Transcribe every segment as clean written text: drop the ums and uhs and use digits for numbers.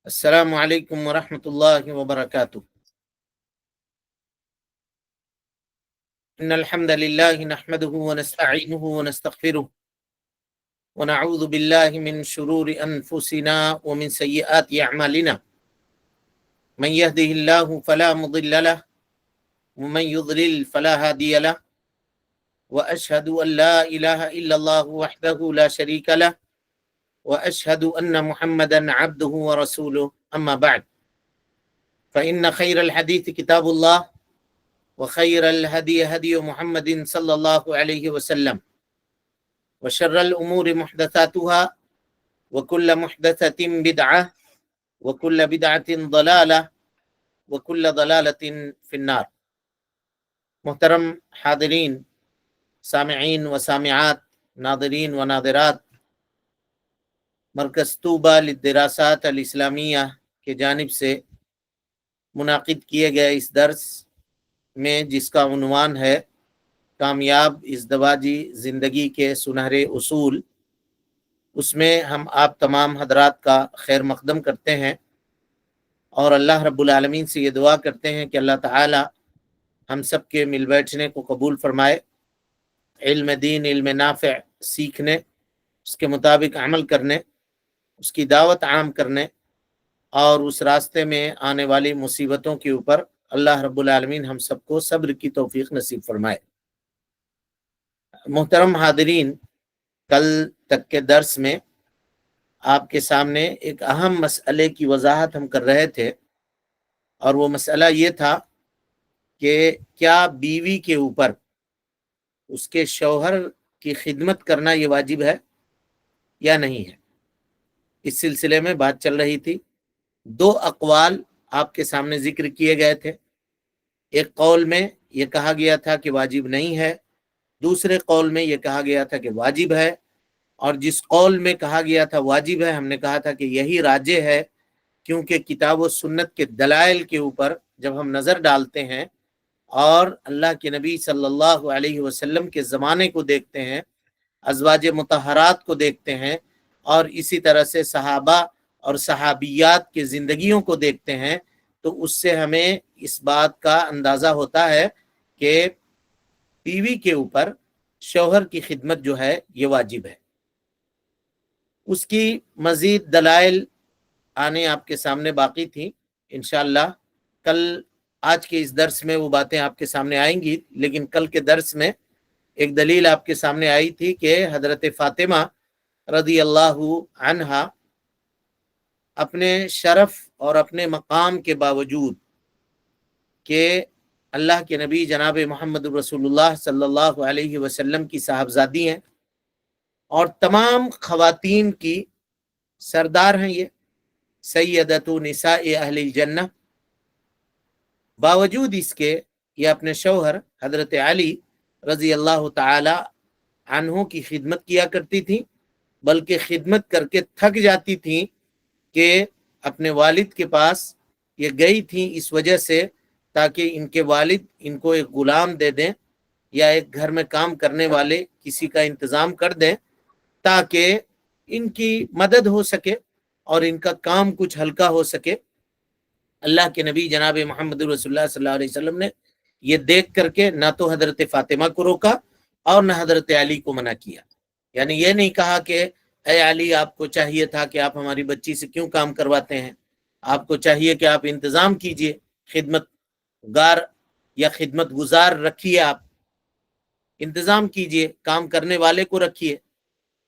السلام علیکم ورحمۃ اللہ وبرکاتہ۔ ان الحمد للہ نحمده ونستعینه ونستغفره ونعوذ باللہ من شرور انفسنا ومن سیئات اعمالنا من يهده الله فلا مضل له ومن يضلل فلا هادي له واشهد ان لا اله الا الله وحده لا شريك له واشهد ان محمدا عبده ورسوله اما بعد فان خير الحديث كتاب الله وخير الهدي هدي محمد صلى الله عليه وسلم وشر الأمور محدثاتها وكل محدثة بدعة وكل بدعة ضلالة وكل ضلالة في النار۔ محترم حاضرین، سامعین و سامعات، ناظرین و ناظرات، مرکز طوبہ للدراسات الاسلامیہ کی جانب سے منعقد کیے گئے اس درس میں، جس کا عنوان ہے کامیاب ازدواجی زندگی کے سنہرے اصول، اس میں ہم آپ تمام حضرات کا خیر مقدم کرتے ہیں اور اللہ رب العالمین سے یہ دعا کرتے ہیں کہ اللہ تعالی ہم سب کے مل بیٹھنے کو قبول فرمائے، علم دین، علم نافع سیکھنے، اس کے مطابق عمل کرنے، اس کی دعوت عام کرنے اور اس راستے میں آنے والی مصیبتوں کے اوپر اللہ رب العالمین ہم سب کو صبر کی توفیق نصیب فرمائے۔ محترم حاضرین، کل تک کے درس میں آپ کے سامنے ایک اہم مسئلے کی وضاحت ہم کر رہے تھے، اور وہ مسئلہ یہ تھا کہ کیا بیوی کے اوپر اس کے شوہر کی خدمت کرنا یہ واجب ہے یا نہیں ہے۔ اس سلسلے میں بات چل رہی تھی۔ دو اقوال آپ کے سامنے ذکر کیے گئے تھے۔ ایک قول میں یہ کہا گیا تھا کہ واجب نہیں ہے، دوسرے قول میں یہ کہا گیا تھا کہ واجب ہے، اور جس قول میں کہا گیا تھا واجب ہے، ہم نے کہا تھا کہ یہی راجح ہے، کیونکہ کتاب و سنت کے دلائل کے اوپر جب ہم نظر ڈالتے ہیں اور اللہ کے نبی صلی اللہ علیہ وسلم کے زمانے کو دیکھتے ہیں، ازواج مطہرات کو دیکھتے ہیں، اور اسی طرح سے صحابہ اور صحابیات کی زندگیوں کو دیکھتے ہیں، تو اس سے ہمیں اس بات کا اندازہ ہوتا ہے کہ بیوی کے اوپر شوہر کی خدمت جو ہے یہ واجب ہے۔ اس کی مزید دلائل آنے آپ کے سامنے باقی تھی۔ انشاءاللہ آج کے اس درس میں وہ باتیں آپ کے سامنے آئیں گی، لیکن کل کے درس میں ایک دلیل آپ کے سامنے آئی تھی کہ حضرت فاطمہ رضی اللہ عنہا اپنے شرف اور اپنے مقام کے باوجود کہ اللہ کے نبی جناب محمد رسول اللہ صلی اللہ علیہ وسلم کی صاحبزادی ہیں اور تمام خواتین کی سردار ہیں، یہ سیدۃ نساء اہل الجنہ، باوجود اس کے یہ اپنے شوہر حضرت علی رضی اللہ تعالی عنہ کی خدمت کیا کرتی تھی، بلکہ خدمت کر کے تھک جاتی تھی کہ اپنے والد کے پاس یہ گئی تھی اس وجہ سے تاکہ ان کے والد ان کو ایک غلام دے دیں یا ایک گھر میں کام کرنے والے کسی کا انتظام کر دیں تاکہ ان کی مدد ہو سکے اور ان کا کام کچھ ہلکا ہو سکے۔ اللہ کے نبی جناب محمد رسول اللہ صلی اللہ علیہ وسلم نے یہ دیکھ کر کے نہ تو حضرت فاطمہ کو روکا اور نہ حضرت علی کو منع کیا، یعنی یہ نہیں کہا کہ اے علی، آپ کو چاہیے تھا کہ آپ ہماری بچی سے کیوں کام کرواتے ہیں، آپ کو چاہیے کہ آپ انتظام کیجئے، خدمت گار یا خدمت گزار رکھیے، آپ انتظام کیجئے، کام کرنے والے کو رکھیے۔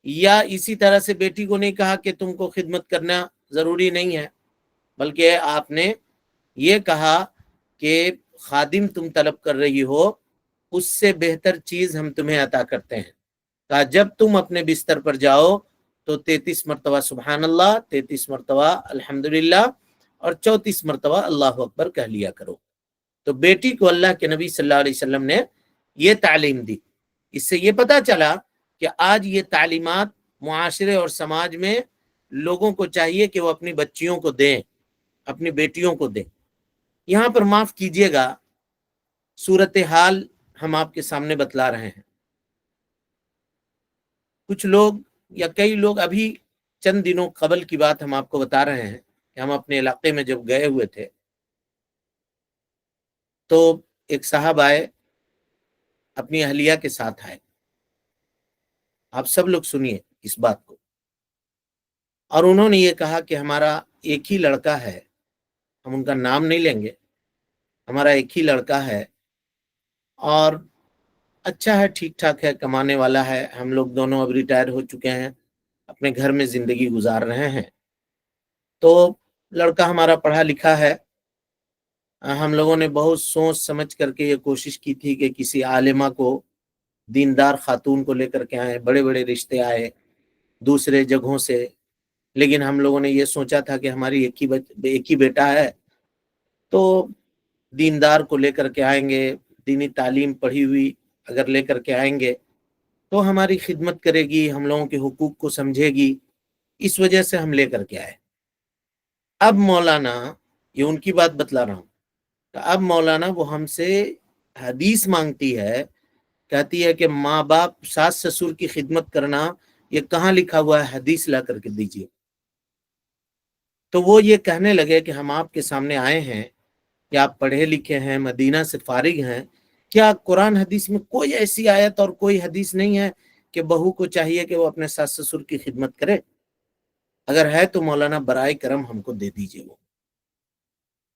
یا اسی طرح سے بیٹی کو نہیں کہا کہ تم کو خدمت کرنا ضروری نہیں ہے، بلکہ آپ نے یہ کہا کہ خادم تم طلب کر رہی ہو، اس سے بہتر چیز ہم تمہیں عطا کرتے ہیں۔ کہا جب تم اپنے بستر پر جاؤ تو 33 مرتبہ سبحان اللہ، 33 مرتبہ الحمدللہ اور 34 مرتبہ اللہ اکبر کہہ لیا کرو۔ تو بیٹی کو اللہ کے نبی صلی اللہ علیہ وسلم نے یہ تعلیم دی۔ اس سے یہ پتا چلا کہ آج یہ تعلیمات معاشرے اور سماج میں لوگوں کو چاہیے کہ وہ اپنی بچیوں کو دیں، اپنی بیٹیوں کو دیں۔ یہاں پر معاف کیجئے گا، صورتحال ہم آپ کے سامنے بتلا رہے ہیں۔ کچھ لوگ یا کئی لوگ، ابھی چند دنوں قبل کی بات ہم آپ کو بتا رہے ہیں کہ ہم اپنے علاقے میں جب گئے ہوئے تھے تو ایک صاحب آئے، اپنی اہلیہ کے ساتھ آئے. آپ سب لوگ سنیے اس بات کو. اور انہوں نے یہ کہا کہ ہمارا ایک ہی لڑکا ہے، ہم ان کا نام نہیں لیں گے، ہمارا ایک ہی لڑکا ہے اور اچھا ہے، ٹھیک ٹھاک ہے، کمانے والا ہے، ہم لوگ دونوں اب ریٹائر ہو چکے ہیں، اپنے گھر میں زندگی گزار رہے ہیں. تو لڑکا ہمارا پڑھا لکھا ہے. ہم لوگوں نے بہت سوچ سمجھ کر کے یہ کوشش کی تھی کہ کسی عالمہ کو، دیندار خاتون کو لے کر کے آئے، بڑے بڑے رشتے آئے دوسرے جگہوں سے، لیکن ہم لوگوں نے یہ سوچا تھا کہ ہماری ایک ہی بیٹا ہے تو دیندار کو لے کر کے آئیں گے، دینی تعلیم پڑھی ہوئی اگر لے کر کے آئیں گے تو ہماری خدمت کرے گی، ہم لوگوں کے حقوق کو سمجھے گی، اس وجہ سے ہم لے کر کے آئے. اب مولانا، یہ ان کی بات بتلا رہا ہوں، تو اب مولانا وہ ہم سے حدیث مانگتی ہے، کہتی ہے کہ ماں باپ ساس سسر کی خدمت کرنا یہ کہاں لکھا ہوا ہے، حدیث لا کر کے دیجیے. تو وہ یہ کہنے لگے کہ ہم آپ کے سامنے آئے ہیں کہ آپ پڑھے لکھے ہیں، مدینہ سے فارغ ہیں، کیا قرآن حدیث میں کوئی ایسی آیت اور کوئی حدیث نہیں ہے کہ بہو کو چاہیے کہ وہ اپنے ساس سسر کی خدمت کرے؟ اگر ہے تو مولانا برائے کرم ہم کو دے دیجیے. وہ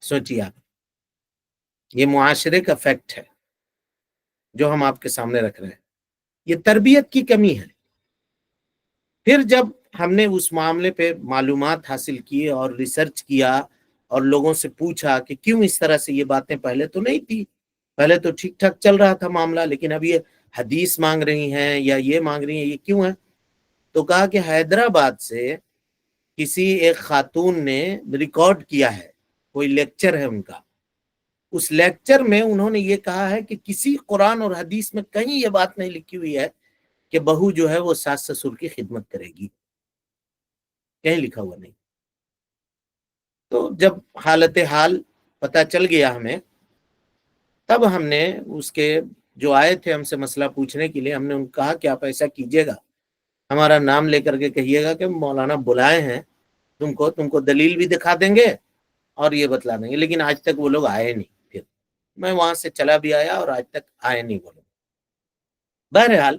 سوچیے آپ، یہ معاشرے کا فیکٹ ہے جو ہم آپ کے سامنے رکھ رہے ہیں. یہ تربیت کی کمی ہے. پھر جب ہم نے اس معاملے پہ معلومات حاصل کی اور ریسرچ کیا اور لوگوں سے پوچھا کہ کیوں اس طرح سے، یہ باتیں پہلے تو نہیں تھی، پہلے تو ٹھیک ٹھاک چل رہا تھا معاملہ، لیکن اب یہ حدیث مانگ رہی ہیں یا یہ مانگ رہی ہیں، یہ کیوں ہے؟ تو کہا کہ حیدرآباد سے کسی ایک خاتون نے ریکارڈ کیا ہے، کوئی لیکچر ہے ان کا، اس لیکچر میں انہوں نے یہ کہا ہے کہ کسی قرآن اور حدیث میں کہیں یہ بات نہیں لکھی ہوئی ہے کہ بہو جو ہے وہ ساس سسر کی خدمت کرے گی، کہیں لکھا ہوا نہیں. تو جب حالت حال پتہ چل گیا ہمیں، تب ہم نے اس کے جو آئے تھے ہم سے مسئلہ پوچھنے کے لیے، ہم نے ان کو کہا کہ آپ ایسا کیجئے گا، ہمارا نام لے کر کے کہیے گا کہ مولانا بلائے ہیں تم کو دلیل بھی دکھا دیں گے اور یہ بتلا دیں گے. لیکن آج تک وہ لوگ آئے نہیں. پھر میں وہاں سے چلا بھی آیا اور آج تک آئے نہیں وہ لوگ. بہرحال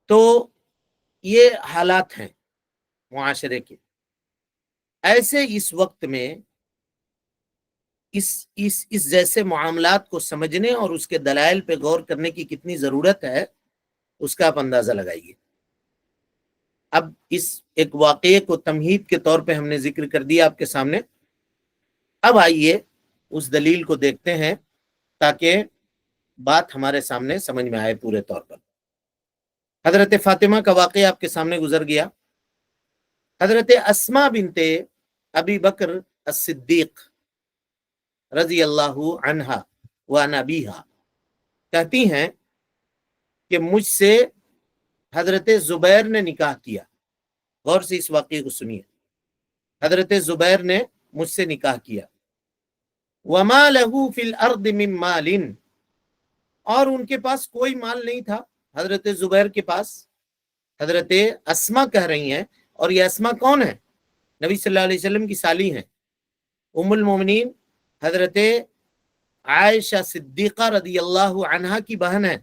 تو یہ حالات ہیں معاشرے کے. ایسے اس وقت میں اس جیسے معاملات کو سمجھنے اور اس کے دلائل پہ غور کرنے کی کتنی ضرورت ہے، اس کا آپ اندازہ لگائیے. اب اس ایک واقعے کو تمہید کے طور پہ ہم نے ذکر کر دیا آپ کے سامنے. اب آئیے اس دلیل کو دیکھتے ہیں تاکہ بات ہمارے سامنے سمجھ میں آئے پورے طور پر. حضرت فاطمہ کا واقعہ آپ کے سامنے گزر گیا. حضرت اسماء بنت ابی بکر الصدیق رضی اللہ عنہا وعن ابیہا کہتی ہیں کہ مجھ سے حضرت زبیر نے نکاح کیا. غور سے اس واقعے کو سنیے. حضرت زبیر نے مجھ سے نکاح کیا. وما له فی الارض من مال، اور ان کے پاس کوئی مال نہیں تھا حضرت زبیر کے پاس. حضرت اسماء کہہ رہی ہیں، اور یہ اسماء کون ہے؟ نبی صلی اللہ علیہ وسلم کی سالی ہیں، ام المومنین حضرت عائشہ صدیقہ رضی اللہ عنہا کی بہن ہے.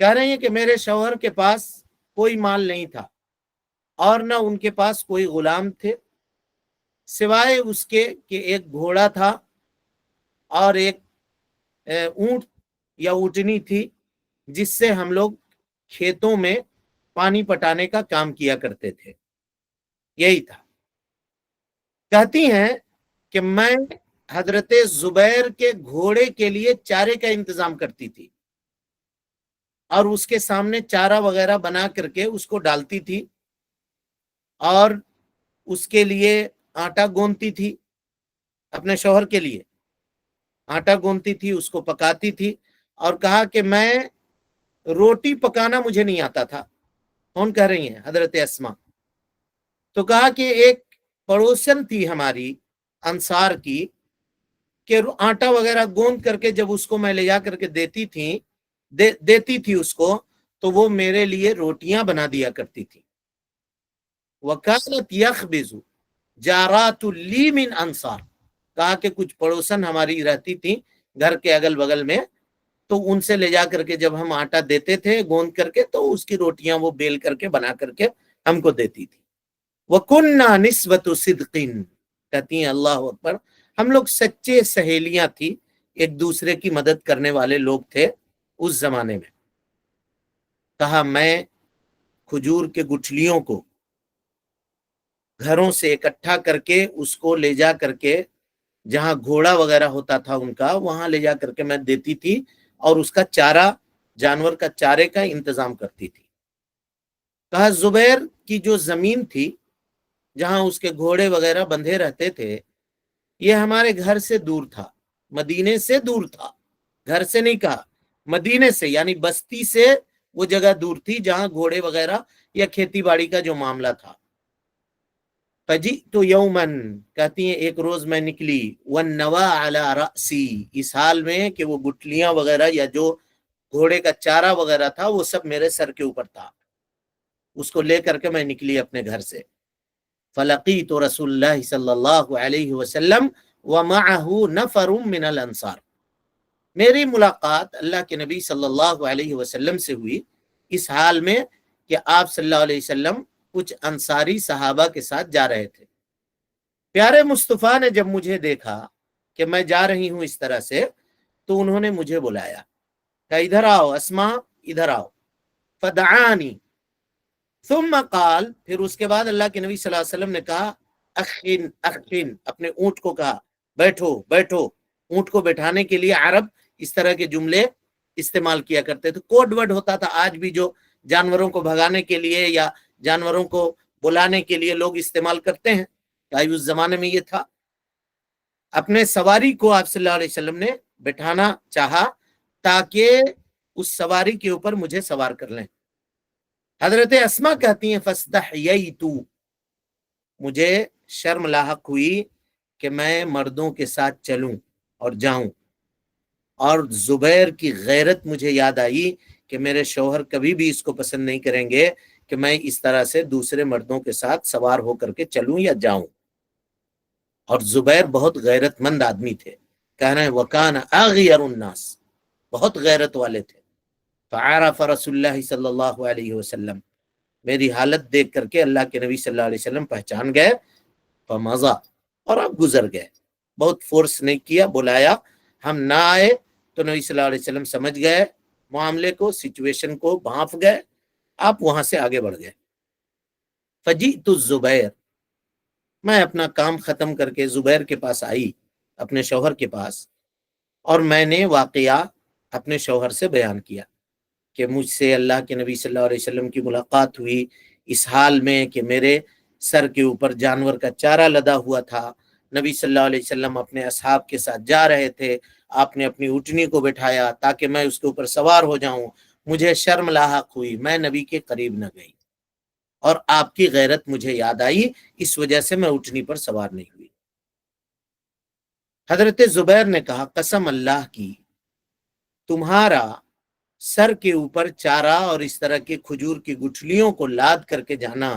کہہ رہے ہیں کہ میرے شوہر کے پاس کوئی مال نہیں تھا اور نہ ان کے پاس کوئی غلام تھے، سوائے اس کے کہ ایک گھوڑا تھا اور ایک اونٹ یا اونٹنی تھی جس سے ہم لوگ کھیتوں میں پانی پٹانے کا کام کیا کرتے تھے. یہی تھا. کہتی ہیں کہ میں حضرت زبیر کے گھوڑے کے لیے چارے کا انتظام کرتی تھی اور اس کے سامنے چارہ وغیرہ بنا کر کے اس کو ڈالتی تھی اور اس کے لیے آٹا گوندتی تھی. اپنے شوہر کے لیے آٹا گوندتی تھی، اس کو پکاتی تھی. اور کہا کہ میں روٹی پکانا مجھے نہیں آتا تھا. کون کہہ رہی ہیں؟ حضرت اسماء. تو کہا کہ ایک پڑوسن تھی ہماری انصار کی کہ آٹا وغیرہ گوند کر کے جب اس کو میں لے جا کر کے دیتی تھی اس کو، تو وہ میرے لیے روٹیاں بنا دیا کرتی تھی. وکانت یخبز جارات لی من انصار، کہا کہ کچھ پڑوسن ہماری رہتی تھی گھر کے اگل بغل میں، تو ان سے لے جا کر کے جب ہم آٹا دیتے تھے گوند کر کے تو اس کی روٹیاں وہ بیل کر کے بنا کر کے ہم کو دیتی تھی۔ وَكُنَّا نِسْبَةُ صِدْقٍ، کہتی ہیں اللہ اکبر، ہم لوگ سچے سہیلیاں تھی، ایک دوسرے کی مدد کرنے والے لوگ تھے اس زمانے میں۔ کہا میں کھجور کے گٹھلیوں کو گھروں سے اکٹھا کر کے اس کو لے جا کر کے جہاں گھوڑا وغیرہ ہوتا تھا ان کا، وہاں لے جا کر کے میں دیتی تھی اور اس کا چارہ، جانور کا چارے کا انتظام کرتی تھی۔ کہا زبیر کی جو زمین تھی جہاں اس کے گھوڑے وغیرہ بندھے رہتے تھے، یہ ہمارے گھر سے دور تھا، مدینے سے دور تھا، گھر سے نہیں کہا، مدینے سے، یعنی بستی سے وہ جگہ دور تھی جہاں گھوڑے وغیرہ یا کھیتی باڑی کا جو معاملہ تھا۔ فجئت یوما، کہتی ہیں ایک روز میں نکلی، والنوا علی رأسی، اس حال میں کہ وہ گٹلیاں وغیرہ یا جو گھوڑے کا چارہ وغیرہ تھا وہ سب میرے سر کے اوپر تھا، اس کو لے کر کے میں نکلی اپنے گھر سے۔ فلقیت رسول اللہ صلی اللہ علیہ وسلم ومعه نفر من الانصار، میری ملاقات اللہ کے نبی صلی اللہ علیہ وسلم سے ہوئی اس حال میں کہ آپ صلی اللہ علیہ وسلم کچھ انصاری صحابہ کے ساتھ جا رہے تھے۔ پیارے مصطفیٰ نے جب مجھے دیکھا کہ میں جا رہی ہوں اس طرح سے، تو انہوں نے مجھے بلایا کہ ادھر آؤ اسماء، ادھر آؤ، فدعانی، ثم قال، پھر اس کے بعد اللہ کے نبی صلی اللہ علیہ وسلم نے کہا اخن اخن، اپنے اونٹ کو کہا بیٹھو بیٹھو۔ اونٹ کو بیٹھانے کے لیے عرب اس طرح کے جملے استعمال کیا کرتے تھے، کوڈ ورڈ ہوتا تھا، آج بھی جو جانوروں کو بھگانے کے لیے یا جانوروں کو بلانے کے لیے لوگ استعمال کرتے ہیں، اس زمانے میں یہ تھا۔ اپنے سواری کو آپ صلی اللہ علیہ وسلم نے بٹھانا چاہا تاکہ اس سواری کے اوپر مجھے سوار کر لیں۔ حضرت اسماء کہتی ہیں فاستحییت، مجھے شرم لاحق ہوئی کہ میں مردوں کے ساتھ چلوں اور جاؤں، اور زبیر کی غیرت مجھے یاد آئی کہ میرے شوہر کبھی بھی اس کو پسند نہیں کریں گے کہ میں اس طرح سے دوسرے مردوں کے ساتھ سوار ہو کر کے چلوں یا جاؤں۔ اور زبیر بہت غیرت مند آدمی تھے، کہہ رہے ہیں وکان اغیر الناس، بہت غیرت والے تھے۔ فعرف رسول اللہ صلی اللہ علیہ وسلم، میری حالت دیکھ کر کے اللہ کے نبی صلی اللہ علیہ وسلم پہچان گئے، فمضى، اور اب گزر گئے، بہت فورس نہیں کیا، بلایا، ہم نہ آئے تو نبی صلی اللہ علیہ وسلم سمجھ گئے معاملے کو، سچویشن کو بھانپ گئے، آپ وہاں سے آگے بڑھ گئے۔ فجئت الزبیر، میں اپنا کام ختم کر کے زبیر کے پاس آئی، اپنے شوہر کے پاس، اور میں نے واقعہ اپنے شوہر سے بیان کیا کہ مجھ سے اللہ کے نبی صلی اللہ علیہ وسلم کی ملاقات ہوئی اس حال میں کہ میرے سر کے اوپر جانور کا چارہ لدا ہوا تھا، نبی صلی اللہ علیہ وسلم اپنے اصحاب کے ساتھ جا رہے تھے، آپ نے اپنی اونٹنی کو بٹھایا تاکہ میں اس کے اوپر سوار ہو جاؤں، مجھے شرم لاحق ہوئی، میں نبی کے قریب نہ گئی، اور آپ کی غیرت مجھے یاد آئی، اس وجہ سے میں اونٹنی پر سوار نہیں ہوئی۔ حضرت زبیر نے کہا قسم اللہ کی، تمہارا سر کے اوپر چارہ اور اس طرح کے کھجور کی گٹھلیوں کو لاد کر کے جانا،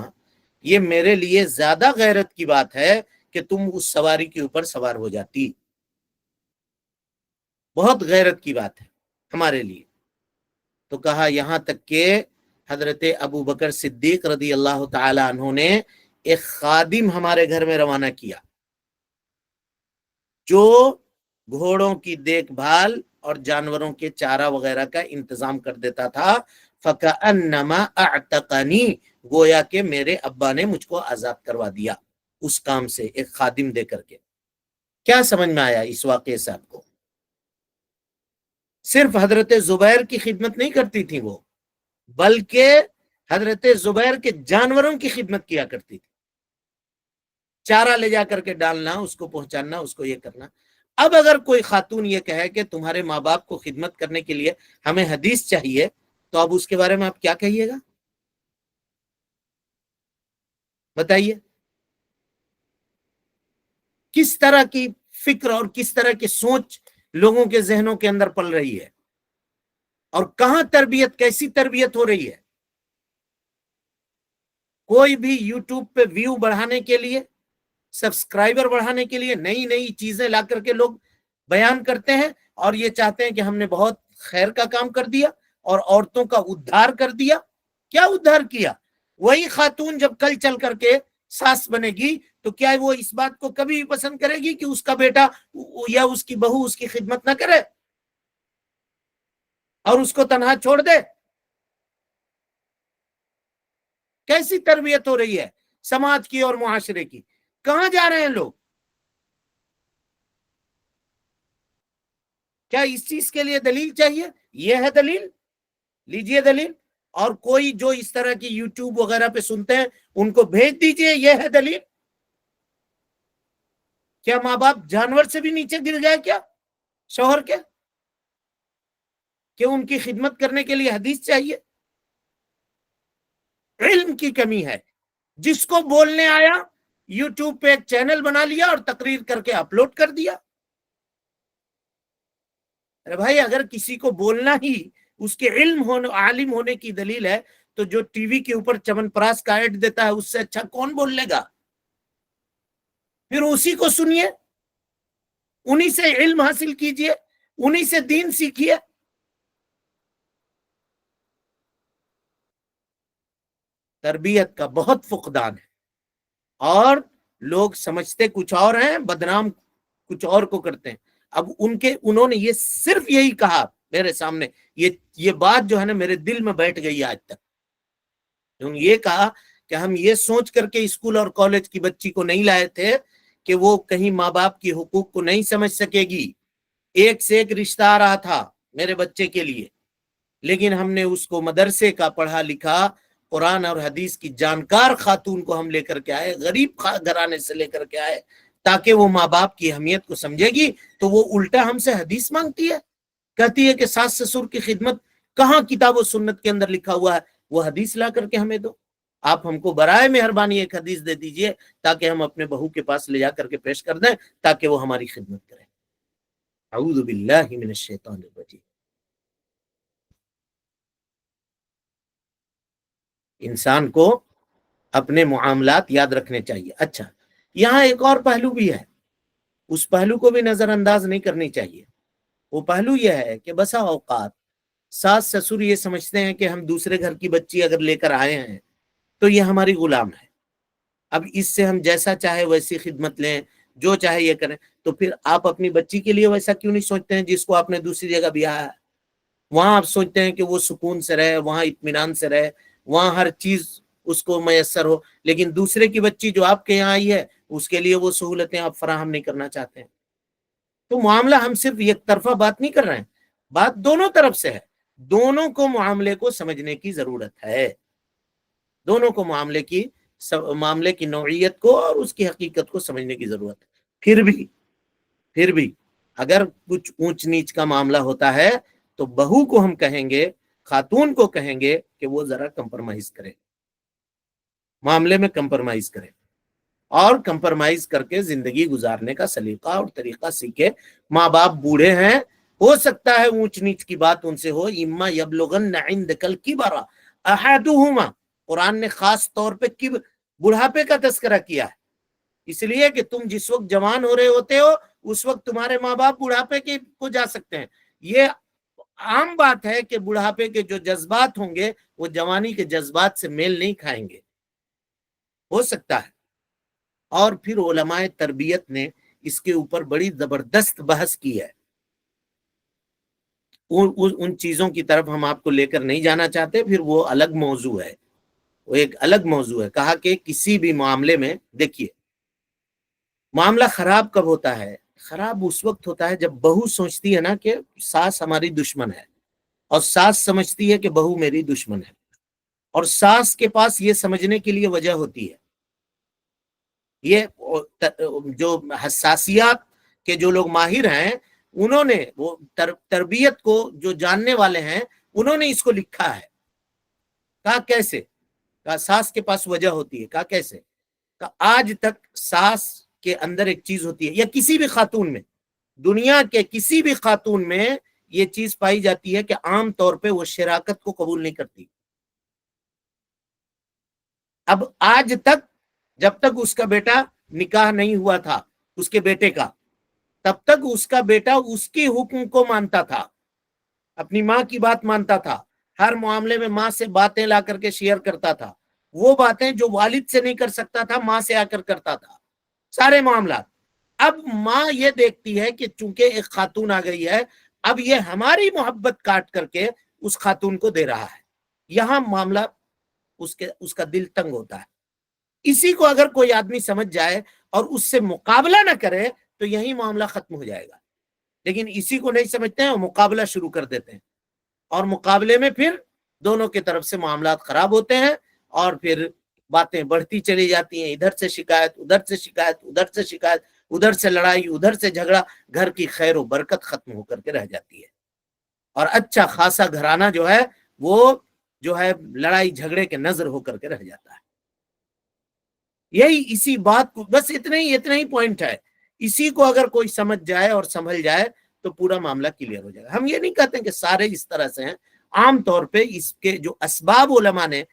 یہ میرے لیے زیادہ غیرت کی بات ہے کہ تم اس سواری کے اوپر سوار ہو جاتی، بہت غیرت کی بات ہے ہمارے لیے۔ تو کہا یہاں تک کہ حضرت ابو بکر صدیق رضی اللہ تعالی عنہ نے ایک خادم ہمارے گھر میں روانہ کیا جو گھوڑوں کی دیکھ بھال اور جانوروں کے چارہ وغیرہ کا انتظام کر دیتا تھا، فَكَأَنَّمَا أَعْتَقَنِي، گویا کہ میرے ابا نے مجھ کو آزاد کروا دیا اس کام سے، ایک خادم دے کر کے۔ کیا سمجھ میں آیا اس واقعے سے آپ کو؟ صرف حضرت زبیر کی خدمت نہیں کرتی تھی وہ، بلکہ حضرت زبیر کے جانوروں کی خدمت کیا کرتی تھی، چارہ لے جا کر کے ڈالنا، اس کو پہنچانا، اس کو یہ کرنا۔ اب اگر کوئی خاتون یہ کہے کہ تمہارے ماں باپ کو خدمت کرنے کے لیے ہمیں حدیث چاہیے، تو اب اس کے بارے میں آپ کیا کہیے گا؟ بتائیے کس طرح کی فکر اور کس طرح کی سوچ لوگوں کے ذہنوں کے اندر پل رہی ہے، اور کہاں تربیت، کیسی تربیت ہو رہی ہے۔ کوئی بھی یوٹیوب پہ ویو بڑھانے کے لیے، سبسکرائبر بڑھانے کے لیے نئی نئی چیزیں لا کر کے لوگ بیان کرتے ہیں، اور یہ چاہتے ہیں کہ ہم نے بہت خیر کا کام کر دیا اور عورتوں کا ادھار کر دیا۔ کیا ادھار کیا؟ وہی خاتون جب کل چل کر کے ساس بنے گی تو کیا وہ اس بات کو کبھی پسند کرے گی کہ اس کا بیٹا یا اس کی بہو اس کی خدمت نہ کرے اور اس کو تنہا چھوڑ دے؟ کیسی تربیت ہو رہی ہے سماج کی اور معاشرے کی؟ کہاں جا رہے ہیں لوگ؟ کیا اس چیز کے لیے دلیل چاہیے؟ یہ ہے دلیل، لیجئے دلیل۔ اور کوئی جو اس طرح کی یوٹیوب وغیرہ پہ سنتے ہیں ان کو بھیج دیجئے، یہ ہے دلیل۔ کیا ماں باپ جانور سے بھی نیچے گر گئے کیا شوہر کے؟ کہ ان کی خدمت کرنے کے لیے حدیث چاہیے؟ علم کی کمی ہے۔ جس کو بولنے آیا یوٹیوب پہ ایک چینل بنا لیا اور تقریر کر کے اپلوڈ کر دیا۔ ارے بھائی، اگر کسی کو بولنا ہی اس کے عالم ہونے کی دلیل ہے تو جو ٹی وی کے اوپر چمن پراس کا ایڈ دیتا ہے اس سے اچھا کون بول لے گا؟ پھر اسی کو سنیے، انہی سے علم حاصل کیجئے، انہی سے دین سیکھیے۔ تربیت کا بہت فقدان ہے، اور لوگ سمجھتے کچھ اور ہیں، بدنام کچھ اور کو کرتے ہیں۔ اب انہوں نے یہ صرف یہی کہا میرے سامنے، یہ بات جو ہے نا میرے دل میں بیٹھ گئی آج تک۔ انہوں نے یہ کہا کہ ہم یہ سوچ کر کے اسکول اور کالج کی بچی کو نہیں لائے تھے کہ وہ کہیں ماں باپ کی حقوق کو نہیں سمجھ سکے گی۔ ایک سے ایک رشتہ آ رہا تھا میرے بچے کے لیے، لیکن ہم نے اس کو مدرسے کا پڑھا لکھا قرآن اور حدیث کی جانکار خاتون کو ہم لے کر کے آئے، غریب گھرانے سے لے کر کے آئے، تاکہ وہ ماں باپ کی اہمیت کو سمجھے گی۔ تو وہ الٹا ہم سے حدیث مانگتی ہے، کہتی ہے کہ ساس سسر کی خدمت کہاں کتاب و سنت کے اندر لکھا ہوا ہے، وہ حدیث لا کر کے ہمیں دو۔ آپ ہم کو برائے مہربانی ایک حدیث دے دیجئے تاکہ ہم اپنے بہو کے پاس لے جا کر کے پیش کر دیں تاکہ وہ ہماری خدمت کرے۔ اعوذ باللہ من الشیطان الرجیم۔ انسان کو اپنے معاملات یاد رکھنے چاہیے۔ اچھا، یہاں ایک اور پہلو بھی ہے، اس پہلو کو بھی نظر انداز نہیں کرنی چاہیے۔ وہ پہلو یہ ہے کہ بسا اوقات ساس سسر یہ سمجھتے ہیں کہ ہم دوسرے گھر کی بچی اگر لے کر آئے ہیں تو یہ ہماری غلام ہے، اب اس سے ہم جیسا چاہے ویسی خدمت لیں، جو چاہے یہ کریں۔ تو پھر آپ اپنی بچی کے لیے ویسا کیوں نہیں سوچتے ہیں جس کو آپ نے دوسری جگہ بیاہا ہے؟ وہاں آپ سوچتے ہیں کہ وہ سکون سے رہے، وہاں اطمینان سے رہے، وہاں ہر چیز اس کو میسر ہو، لیکن دوسرے کی بچی جو آپ کے یہاں آئی ہے اس کے لیے وہ سہولتیں آپ فراہم نہیں کرنا چاہتے ہیں۔ تو معاملہ ہم صرف ایک طرفہ بات نہیں کر رہے ہیں، بات دونوں طرف سے ہے۔ دونوں کو معاملے کو سمجھنے کی ضرورت ہے، دونوں کو معاملے کی نوعیت کو اور اس کی حقیقت کو سمجھنے کی ضرورت ہے۔ پھر بھی اگر کچھ اونچ نیچ کا معاملہ ہوتا ہے تو بہو کو ہم کہیں گے، خاتون کو کہیں گے کہ وہ ذرا کمپرمائز کرے، معاملے میں کمپرمائز کرے، اور کمپرمائز کر کے زندگی گزارنے کا سلیقہ اور طریقہ سیکھے۔ ماں باپ بوڑھے ہیں، ہو سکتا ہے اونچ نیچ کی بات ان سے ہو، اما یبلغن عندک الکبر احدہما، قرآن نے خاص طور پہ بڑھاپے کا تذکرہ کیا ہے، اس لیے کہ تم جس وقت جوان ہو رہے ہوتے ہو اس وقت تمہارے ماں باپ بڑھاپے کے کو جا سکتے ہیں۔ یہ عام بات ہے کہ بڑھاپے کے جو جذبات ہوں گے وہ جوانی کے جذبات سے میل نہیں کھائیں گے، ہو سکتا ہے۔ اور پھر علماء تربیت نے اس کے اوپر بڑی زبردست بحث کی ہے، ان چیزوں کی طرف ہم آپ کو لے کر نہیں جانا چاہتے، پھر وہ الگ موضوع ہے، وہ ایک الگ موضوع ہے۔ کہا کہ کسی بھی معاملے میں دیکھیے، معاملہ خراب کب ہوتا ہے؟ خراب اس وقت ہوتا ہے جب بہو سوچتی ہے نا کہ ساس ہماری دشمن ہے، اور ساس سمجھتی ہے کہ بہو میری دشمن ہے، اور ساس کے پاس یہ سمجھنے کے لیے وجہ ہوتی ہے۔ یہ جو حساسیات کے جو لوگ ماہر ہیں انہوں نے، وہ تربیت کو جو جاننے والے ہیں انہوں نے اس کو لکھا ہے۔ کہا کیسے؟ کہا ساس کے پاس وجہ ہوتی ہے۔ کہا کیسے؟ کہا آج تک ساس کے اندر ایک چیز ہوتی ہے، یا کسی بھی خاتون میں، دنیا کے کسی بھی خاتون میں یہ چیز پائی جاتی ہے کہ عام طور پہ وہ شراکت کو قبول نہیں کرتی۔ اب آج تک جب تک اس کا بیٹا نکاح نہیں ہوا تھا اس کے بیٹے کا، تب تک اس کا بیٹا اس کی حکم کو مانتا تھا، اپنی ماں کی بات مانتا تھا، ہر معاملے میں ماں سے باتیں لا کر کے شیئر کرتا تھا، وہ باتیں جو والد سے نہیں کر سکتا تھا ماں سے آ کر کرتا تھا، سارے معاملات۔ اب ماں یہ دیکھتی ہے کہ چونکہ ایک خاتون آ گئی ہے، اب یہ ہماری محبت کاٹ کر کے اس خاتون کو دے رہا ہے، یہاں معاملہ اس کا دل تنگ ہوتا ہے۔ اسی کو اگر کوئی آدمی سمجھ جائے اور اس سے مقابلہ نہ کرے تو یہی معاملہ ختم ہو جائے گا، لیکن اسی کو نہیں سمجھتے ہیں اور مقابلہ شروع کر دیتے ہیں، اور مقابلے میں پھر دونوں کی طرف سے معاملات خراب ہوتے ہیں اور پھر باتیں بڑھتی چلی جاتی ہیں، ادھر سے شکایت، ادھر سے شکایت، ادھر سے شکایت، ادھر سے لڑائی، ادھر سے جھگڑا، گھر کی خیر و برکت ختم ہو کر کے رہ جاتی ہے، اور اچھا خاصا گھرانہ جو ہے وہ جو ہے لڑائی جھگڑے کے نظر ہو کر کے رہ جاتا ہے۔ یہی اسی بات کو، بس اتنا ہی پوائنٹ ہے، اسی کو اگر کوئی سمجھ جائے اور سنبھل جائے تو پورا معاملہ کلیئر ہو جائے گا۔ ہم یہ نہیں کہتے کہ سارے اس طرح سے ہیں، عام طور پہ اس کے جو اسباب علماء نے،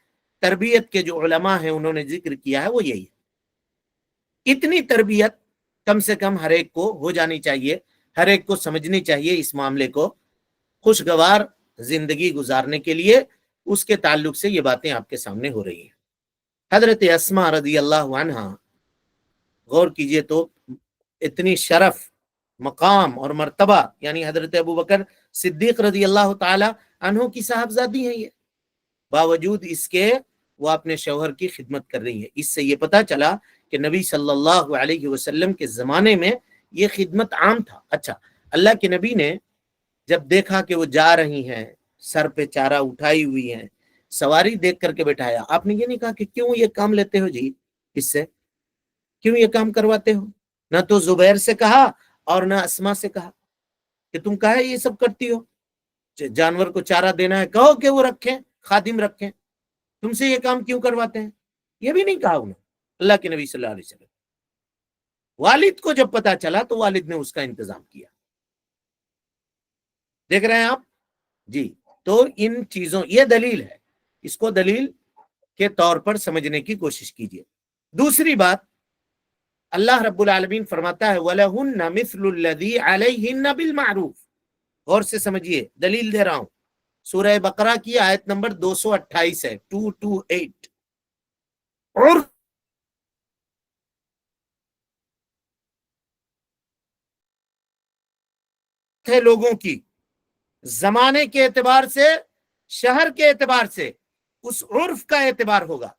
تربیت کے جو علماء ہیں انہوں نے ذکر کیا ہے وہ یہی ہے۔ اتنی تربیت کم سے کم ہر ایک کو ہو جانی چاہیے، ہر ایک کو سمجھنی چاہیے اس معاملے کو، خوشگوار زندگی گزارنے کے لیے اس کے تعلق سے یہ باتیں آپ کے سامنے ہو رہی ہیں۔ حضرت اسماء رضی اللہ عنہا، غور کیجئے تو اتنی شرف، مقام اور مرتبہ، یعنی حضرت ابوبکر صدیق رضی اللہ تعالی عنہ کی صاحبزادی ہیں، یہ باوجود اس کے وہ اپنے شوہر کی خدمت کر رہی ہیں۔ اس سے یہ پتا چلا کہ نبی صلی اللہ علیہ وسلم کے زمانے میں یہ خدمت عام تھا۔ اچھا، اللہ کے نبی نے جب دیکھا کہ وہ جا رہی ہیں، سر پہ چارہ اٹھائی ہوئی ہیں، سواری دیکھ کر کے بٹھایا، آپ نے یہ نہیں کہا کہ کیوں یہ کام لیتے ہو جی، اس سے کیوں یہ کام کرواتے ہو؟ نہ تو زبیر سے کہا اور نہ اسما سے کہا کہ تم کہے یہ سب کرتی ہو، جانور کو چارہ دینا ہے کہو کہ وہ رکھیں، خادم رکھیں، تم سے یہ کام کیوں کرواتے ہیں؟ یہ بھی نہیں کہا انہوں نے۔ اللہ کے نبی صلی اللہ علیہ وسلم، والد کو جب پتا چلا تو والد نے اس کا انتظام کیا۔ دیکھ رہے ہیں آپ جی؟ تو ان چیزوں، یہ دلیل ہے، اس کو دلیل کے طور پر سمجھنے کی کوشش کیجیے۔ دوسری بات، اللہ رب العالمین فرماتا ہے وَلَهُنَّ مِثْلُ الَّذِي عَلَيْهِنَّ بِالْمَعْرُوفِ۔ غور سے سمجھیے، دلیل دے رہا ہوں، سورہ بقرہ کی آیت نمبر 228 ہے، 228۔ عرف ہے لوگوں کی، زمانے کے اعتبار سے، شہر کے اعتبار سے، اس عرف کا اعتبار ہوگا۔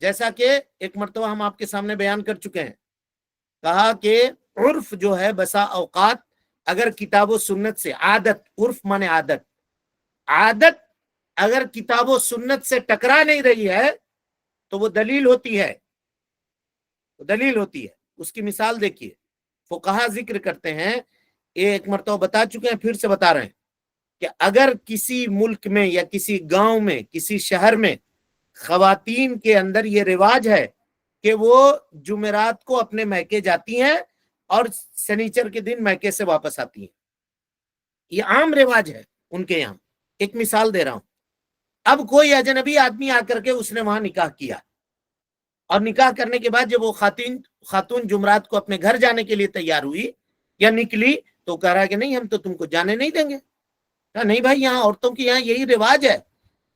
جیسا کہ ایک مرتبہ ہم آپ کے سامنے بیان کر چکے ہیں، کہا کہ عرف جو ہے بسا اوقات اگر کتاب و سنت سے، عادت، عرف مانے عادت، عادت اگر کتاب و سنت سے ٹکرا نہیں رہی ہے تو وہ دلیل ہوتی ہے، دلیل ہوتی ہے۔ اس کی مثال دیکھیے، فقہا ذکر کرتے ہیں، ایک مرتبہ بتا چکے ہیں، پھر سے بتا رہے ہیں، کہ اگر کسی ملک میں یا کسی گاؤں میں، کسی شہر میں خواتین کے اندر یہ رواج ہے کہ وہ جمعرات کو اپنے میکے جاتی ہیں اور سنیچر کے دن میکے سے واپس آتی ہیں، یہ عام رواج ہے ان کے یہاں۔ ایک مثال دے رہا ہوں، اب کوئی اجنبی آدمی آ کر کے اس نے وہاں نکاح کیا، اور نکاح کرنے کے بعد جب وہ خاتون جمعرات کو اپنے گھر جانے کے لیے تیار ہوئی یا نکلی تو کہہ رہا ہے کہ نہیں، ہم تو تم کو جانے نہیں دیں گے۔ کہا نہیں بھائی، یہاں عورتوں کے یہاں یہی رواج ہے۔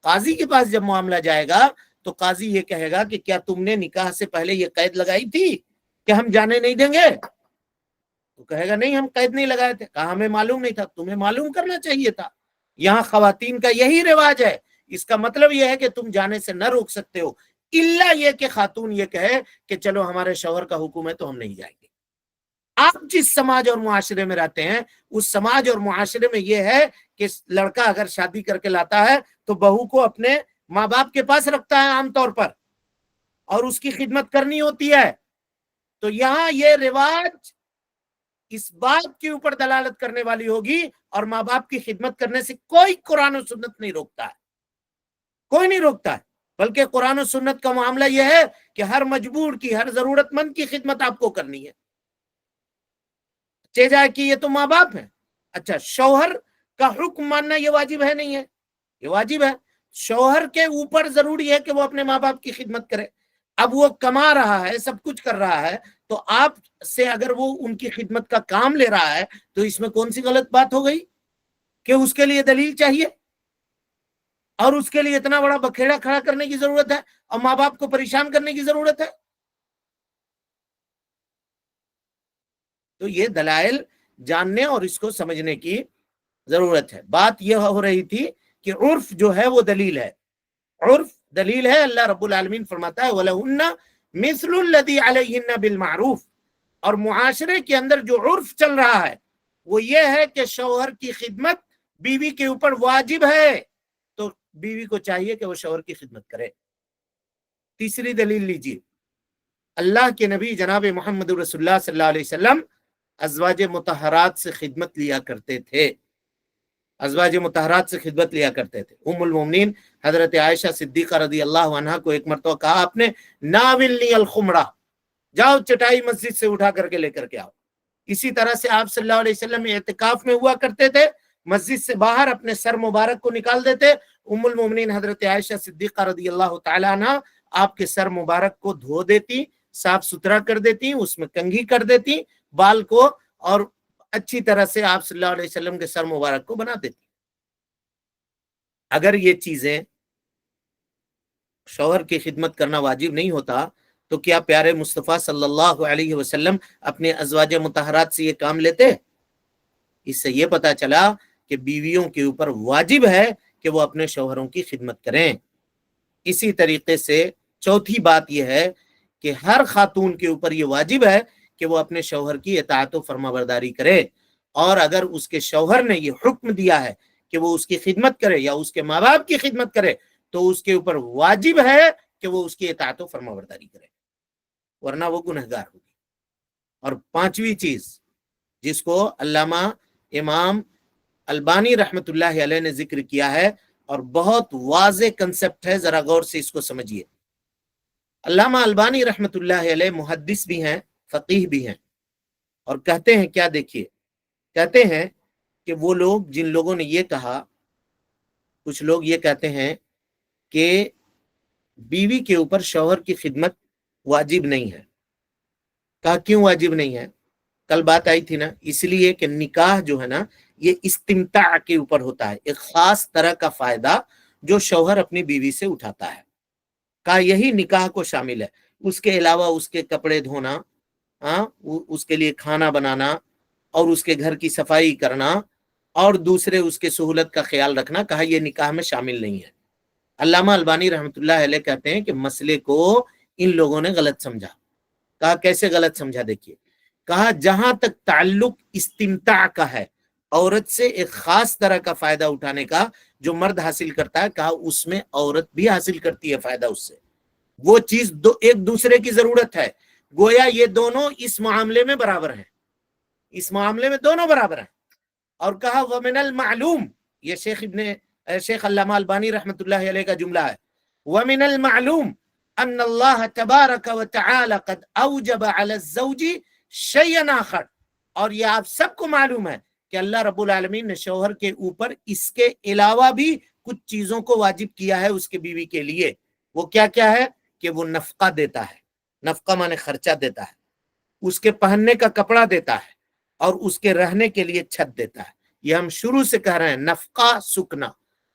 قاضی کے پاس جب معاملہ جائے گا تو قاضی یہ کہے گا کہ کیا تم نے نکاح سے پہلے یہ قید لگائی تھی کہ ہم جانے نہیں دیں گے؟ تو کہے گا نہیں، ہم قید نہیں لگائے تھے۔ کہا ہمیں معلوم نہیں تھا، تمہیں معلوم کرنا چاہیے تھا، یہاں خواتین کا یہی رواج ہے، اس کا مطلب یہ ہے کہ تم جانے سے نہ روک سکتے ہو، الا یہ کہ خاتون یہ کہے کہ چلو ہمارے شوہر کا حکم ہے تو ہم نہیں جائیں گے۔ آپ جس سماج اور معاشرے میں رہتے ہیں، اس سماج اور معاشرے میں یہ ہے کہ لڑکا اگر شادی کر کے لاتا ہے تو بہو کو اپنے ماں باپ کے پاس رکھتا ہے عام طور پر، اور اس کی خدمت کرنی ہوتی ہے۔ تو یہاں یہ رواج اس بات کے اوپر دلالت کرنے والی ہوگی، اور ماں باپ کی خدمت کرنے سے کوئی قرآن و سنت نہیں روکتا ہے، کوئی نہیں روکتا ہے، بلکہ قرآن و سنت کا معاملہ یہ ہے کہ ہر مجبور کی، ہر ضرورت مند کی خدمت آپ کو کرنی ہے، جائے کہ یہ تو ماں باپ ہیں۔ اچھا، شوہر کا حکم ماننا یہ واجب ہے نہیں ہے؟ یہ واجب ہے۔ شوہر کے اوپر ضروری ہے کہ وہ اپنے ماں باپ کی خدمت کرے۔ اب وہ کما رہا ہے، سب کچھ کر رہا ہے، تو آپ سے اگر وہ ان کی خدمت کا کام لے رہا ہے تو اس میں کون سی غلط بات ہو گئی کہ اس کے لیے دلیل چاہیے اور اس کے لیے اتنا بڑا بکھیڑا کھڑا کرنے کی ضرورت ہے اور ماں باپ کو پریشان کرنے کی ضرورت ہے؟ تو یہ دلائل جاننے اور اس کو سمجھنے کی ضرورت ہے۔ بات یہ ہو رہی تھی کہ عرف جو ہے وہ دلیل ہے، عرف دلیل ہے۔ اللہ رب العالمین فرماتا ہے وَلَهُنَّ مِثْلُ الَّذِي عَلَيْهِنَّ بِالْمَعْرُوفِ، اور معاشرے کے اندر جو عرف چل رہا ہے وہ یہ ہے کہ شوہر کی خدمت بیوی کے اوپر واجب ہے، تو بیوی کو چاہیے کہ وہ شوہر کی خدمت کرے۔ تیسری دلیل لیجیے، اللہ کے نبی جناب محمد رسول اللہ صلی اللہ علیہ وسلم ازواج مطہرات سے خدمت لیا کرتے تھے، ازواج مطہرات سے خدمت لیا کرتے تھے۔ ام المومنین حضرت عائشہ صدیقہ رضی اللہ عنہا کو ایک مرتبہ کہا آپ نے ناولنی الخمرہ، جاؤ چٹائی مسجد سے اٹھا کر کے لے کر کے آؤ۔ اسی طرح سے آپ صلی اللہ علیہ وسلم اعتکاف میں ہوا کرتے تھے، مسجد سے باہر اپنے سر مبارک کو نکال دیتے، ام المومنین حضرت عائشہ صدیقہ رضی اللہ تعالی عنہ آپ کے سر مبارک کو دھو دیتی، صاف ستھرا کر دیتی، اس میں کنگھی کر دیتی بال کو، اور اچھی طرح سے آپ صلی اللہ علیہ وسلم کے سر مبارک کو بنا دیتی۔ اگر یہ چیزیں شوہر کی خدمت کرنا واجب نہیں ہوتا تو کیا پیارے مصطفیٰ صلی اللہ علیہ وسلم اپنے ازواج مطہرات سے یہ کام لیتے؟ اس سے یہ پتا چلا کہ بیویوں کے اوپر واجب ہے کہ وہ اپنے شوہروں کی خدمت کریں۔ اسی طریقے سے چوتھی بات یہ ہے کہ ہر خاتون کے اوپر یہ واجب ہے کہ وہ اپنے شوہر کی اطاعت و فرمانبرداری کرے، اور اگر اس کے شوہر نے یہ حکم دیا ہے کہ وہ اس کی خدمت کرے یا اس کے ماں باپ کی خدمت کرے تو اس کے اوپر واجب ہے کہ وہ اس کی اطاعت و فرمانبرداری کرے، ورنہ وہ گنہگار ہوگی۔ اور پانچویں چیز جس کو علامہ امام البانی رحمت اللہ علیہ نے ذکر کیا ہے اور بہت واضح کنسپٹ ہے، ذرا غور سے اس کو سمجھیے۔ علامہ البانی رحمت اللہ علیہ محدث بھی ہیں، فقیہ بھی ہیں، اور کہتے ہیں کیا، دیکھیے کہتے ہیں کہ وہ لوگ جن لوگوں نے یہ کہا، کچھ لوگ یہ کہتے ہیں کہ بیوی کے اوپر شوہر کی خدمت واجب نہیں ہے۔ کہا کیوں واجب نہیں ہے؟ کل بات آئی تھی نا، اس لیے کہ نکاح جو ہے نا یہ استمتاع کے اوپر ہوتا ہے، ایک خاص طرح کا فائدہ جو شوہر اپنی بیوی سے اٹھاتا ہے، کہا یہی نکاح کو شامل ہے۔ اس کے علاوہ اس کے کپڑے دھونا، اس کے لیے کھانا بنانا اور اس کے گھر کی صفائی کرنا اور دوسرے اس کے سہولت کا خیال رکھنا، کہا یہ نکاح میں شامل نہیں ہے۔ علامہ البانی رحمت اللہ علیہ کہتے ہیں کہ مسئلے کو ان لوگوں نے غلط سمجھا۔ کہا کیسے غلط سمجھا؟ دیکھیے، کہا جہاں تک تعلق استمتاع کا ہے، عورت سے ایک خاص طرح کا فائدہ اٹھانے کا جو مرد حاصل کرتا ہے، کہا اس میں عورت بھی حاصل کرتی ہے فائدہ اس سے، وہ چیز ایک دوسرے کی ضرورت ہے، گویا یہ دونوں اس معاملے میں برابر ہیں، اس معاملے میں دونوں برابر ہیں۔ اور کہا وَمِنَ الْمَعْلُومِ، یہ شیخ علامہ البانی رحمت اللہ علیہ کا جملہ ہے، وَمِنَ الْمَعْلُومِ أَنَّ اللَّهَ تَبَارَكَ وَتَعَالَى قَدْ أَوْجَبَ عَلَى الزَّوْجِ شَيْئًا آخَرَ، اور یہ آپ سب کو معلوم ہے کہ اللہ رب العالمین نے شوہر کے اوپر اس کے علاوہ بھی کچھ چیزوں کو واجب کیا ہے اس کے بیوی کے لیے۔ وہ کیا کیا ہے؟ کہ وہ نفقہ دیتا ہے، نفقہ مانے خرچہ دیتا ہے، اس کے پہننے کا کپڑا دیتا ہے، اور اس کے رہنے کے لیے چھت دیتا ہے۔ یہ ہم شروع سے کہہ رہے ہیں،